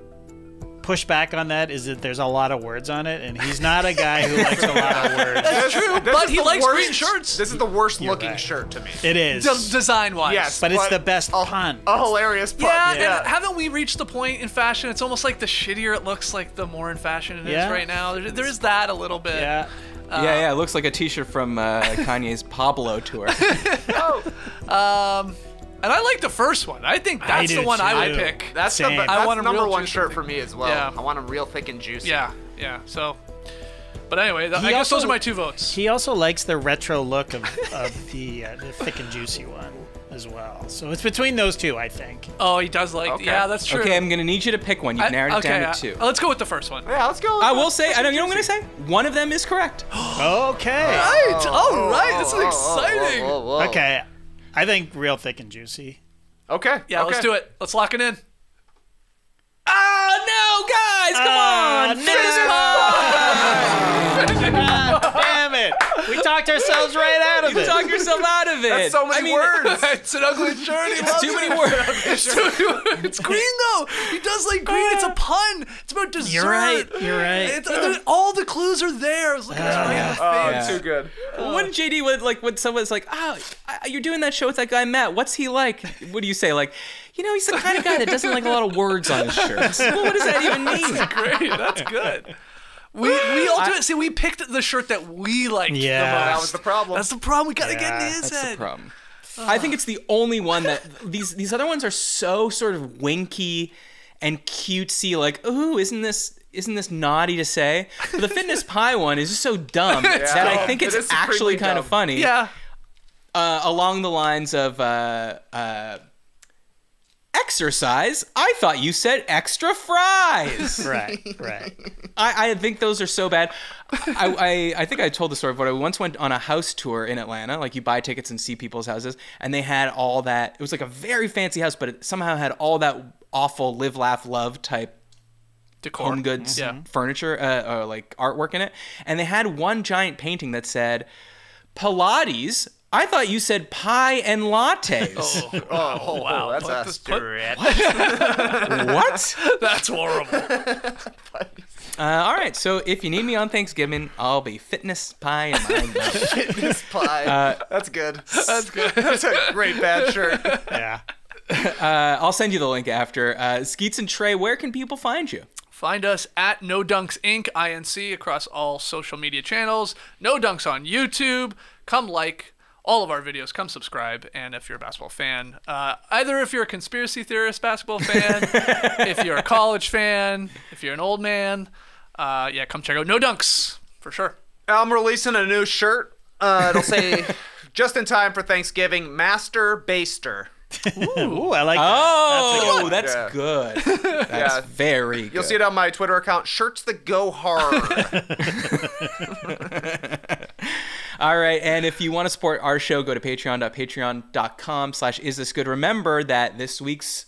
Speaker 2: push back on that is that there's a lot of words on it, and he's not a guy who likes a lot of words.
Speaker 3: That's true,
Speaker 4: This
Speaker 3: but
Speaker 4: is
Speaker 3: he
Speaker 4: the
Speaker 3: likes
Speaker 4: worst-
Speaker 3: green shirts.
Speaker 4: This is the worst looking
Speaker 2: right.
Speaker 4: shirt to me.
Speaker 2: It is.
Speaker 3: Design wise.
Speaker 4: Yes,
Speaker 2: But it's the best pun.
Speaker 4: A hilarious pun.
Speaker 3: Yeah, and haven't we reached the point in fashion? It's almost like the shittier it looks, like the more in fashion it is
Speaker 2: Yeah.
Speaker 3: right now. There is that a little bit.
Speaker 2: Yeah.
Speaker 1: Yeah, it looks like a T-shirt from Kanye's Pablo tour.
Speaker 3: And I like the first one. I think that's
Speaker 2: do
Speaker 3: the one I would
Speaker 2: too.
Speaker 3: pick.
Speaker 4: That's
Speaker 2: Same.
Speaker 4: the
Speaker 3: I want
Speaker 4: that's
Speaker 3: him
Speaker 4: number
Speaker 3: real
Speaker 4: one
Speaker 3: juicy
Speaker 4: shirt
Speaker 3: thick.
Speaker 4: for me as well.
Speaker 3: Yeah.
Speaker 4: I want them real thick and juicy.
Speaker 3: Yeah. So, but anyway, I guess those
Speaker 2: also-
Speaker 3: are my two votes.
Speaker 2: He also likes the retro look of the thick and juicy one as well. So it's between those two, I think.
Speaker 3: Oh, he does like.
Speaker 4: Okay.
Speaker 3: Yeah, that's true.
Speaker 1: Okay, I'm gonna need you to pick one. You've narrowed it down to two.
Speaker 3: Let's go with the first one.
Speaker 4: Yeah, let's go.
Speaker 1: I will say, I know you know what I'm gonna say. One of them is correct.
Speaker 2: Okay.
Speaker 3: Right. All right. This is exciting.
Speaker 4: Whoa.
Speaker 2: Okay. I think real thick and juicy.
Speaker 4: Okay.
Speaker 3: Yeah, let's do it. Let's lock it in.
Speaker 1: Oh no, guys! Come on!
Speaker 2: Damn it. We talked ourselves right out of
Speaker 1: You
Speaker 2: it.
Speaker 1: talk yourself out of it.
Speaker 4: That's so many words.
Speaker 3: It's an ugly shirt. He
Speaker 1: It's
Speaker 3: loves
Speaker 1: too
Speaker 3: it.
Speaker 1: many words.
Speaker 3: It's too many words. It's green though. He does like green. It's a pun. It's about dessert.
Speaker 2: You're right. You're right.
Speaker 3: All the clues are there. I was looking at his
Speaker 4: Oh,
Speaker 3: face.
Speaker 4: too good.
Speaker 1: When JD would when someone's like, "Oh, you're doing that show with that guy Matt. What's he like?" What do you say? Like, he's the kind of guy that doesn't like a lot of words on his shirts. Well, what does that even mean?
Speaker 3: Great. That's good. We ultimately we picked the shirt that we liked
Speaker 2: Yeah.
Speaker 3: the most.
Speaker 4: That was the problem.
Speaker 3: That's the problem. We gotta get in his
Speaker 1: That's
Speaker 3: head.
Speaker 1: the problem. I think it's the only one that these other ones are so sort of winky and cutesy. Like, ooh, isn't this naughty to say? But the fitness pie one is just so dumb that I think
Speaker 4: It
Speaker 1: it's
Speaker 4: is
Speaker 1: actually
Speaker 4: supremely
Speaker 1: kind of
Speaker 4: dumb.
Speaker 1: funny.
Speaker 3: Yeah.
Speaker 1: Along the lines of exercise. I thought you said extra fries.
Speaker 2: Right.
Speaker 1: I think those are so bad. I think I told the story, but I once went on a house tour in Atlanta. Like, you buy tickets and see people's houses, and they had all that. It was like a very fancy house, but it somehow had all that awful live, laugh, love type
Speaker 3: Decor.
Speaker 1: home goods
Speaker 3: Yeah.
Speaker 1: furniture, or like artwork in it. And they had one giant painting that said, Pilates. I thought you said pie and lattes.
Speaker 4: Oh, wow. That's a
Speaker 2: Stretch.
Speaker 1: What?
Speaker 3: That's horrible.
Speaker 1: All right, so if you need me on Thanksgiving, I'll be fitness pie and my love.
Speaker 4: fitness pie. That's good. That's good. That's a great bad shirt.
Speaker 2: Yeah.
Speaker 1: I'll send you the link after. Skeets and Trey, where can people find you?
Speaker 3: Find us at No Dunks Inc. INC across all social media channels. No Dunks on YouTube. Come like all of our videos. Come subscribe. And if you're a basketball fan, either if you're a conspiracy theorist basketball fan, if you're a college fan, if you're an old man, come check out No Dunks for sure.
Speaker 4: I'm releasing a new shirt. It'll say, just in time for Thanksgiving, Master Baster.
Speaker 2: Ooh, I like that.
Speaker 1: Oh, that's
Speaker 4: Yeah.
Speaker 1: good. That's very good.
Speaker 4: You'll see it on my Twitter account, Shirts That Go Hard.
Speaker 1: All right, and if you want to support our show, go to patreon.com/isthisgood. Remember that this week's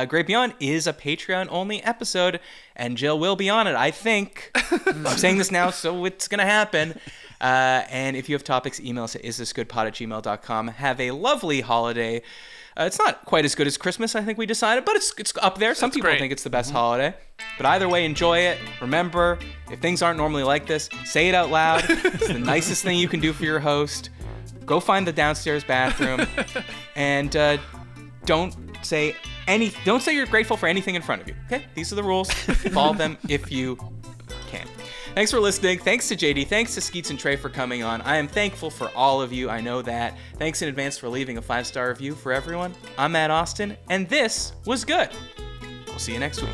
Speaker 1: Great Beyond is a Patreon-only episode, and Jill will be on it, I think. I'm saying this now, so it's going to happen. And if you have topics, email us at isthisgoodpod@gmail.com. Have a lovely holiday. It's not quite as good as Christmas, I think we decided, but it's up there. Some people
Speaker 3: great.
Speaker 1: think it's the best holiday. But either way, enjoy it. Remember, if things aren't normally like this, say it out loud. It's the nicest thing you can do for your host. Go find the downstairs bathroom. And don't say you're grateful for anything in front of you. Okay? These are the rules. Follow them if you can. Thanks for listening. Thanks to JD. Thanks to Skeets and Trey for coming on. I am thankful for all of you. I know that. Thanks in advance for leaving a 5-star review for everyone. I'm Matt Austin, and this was good. We'll see you next week.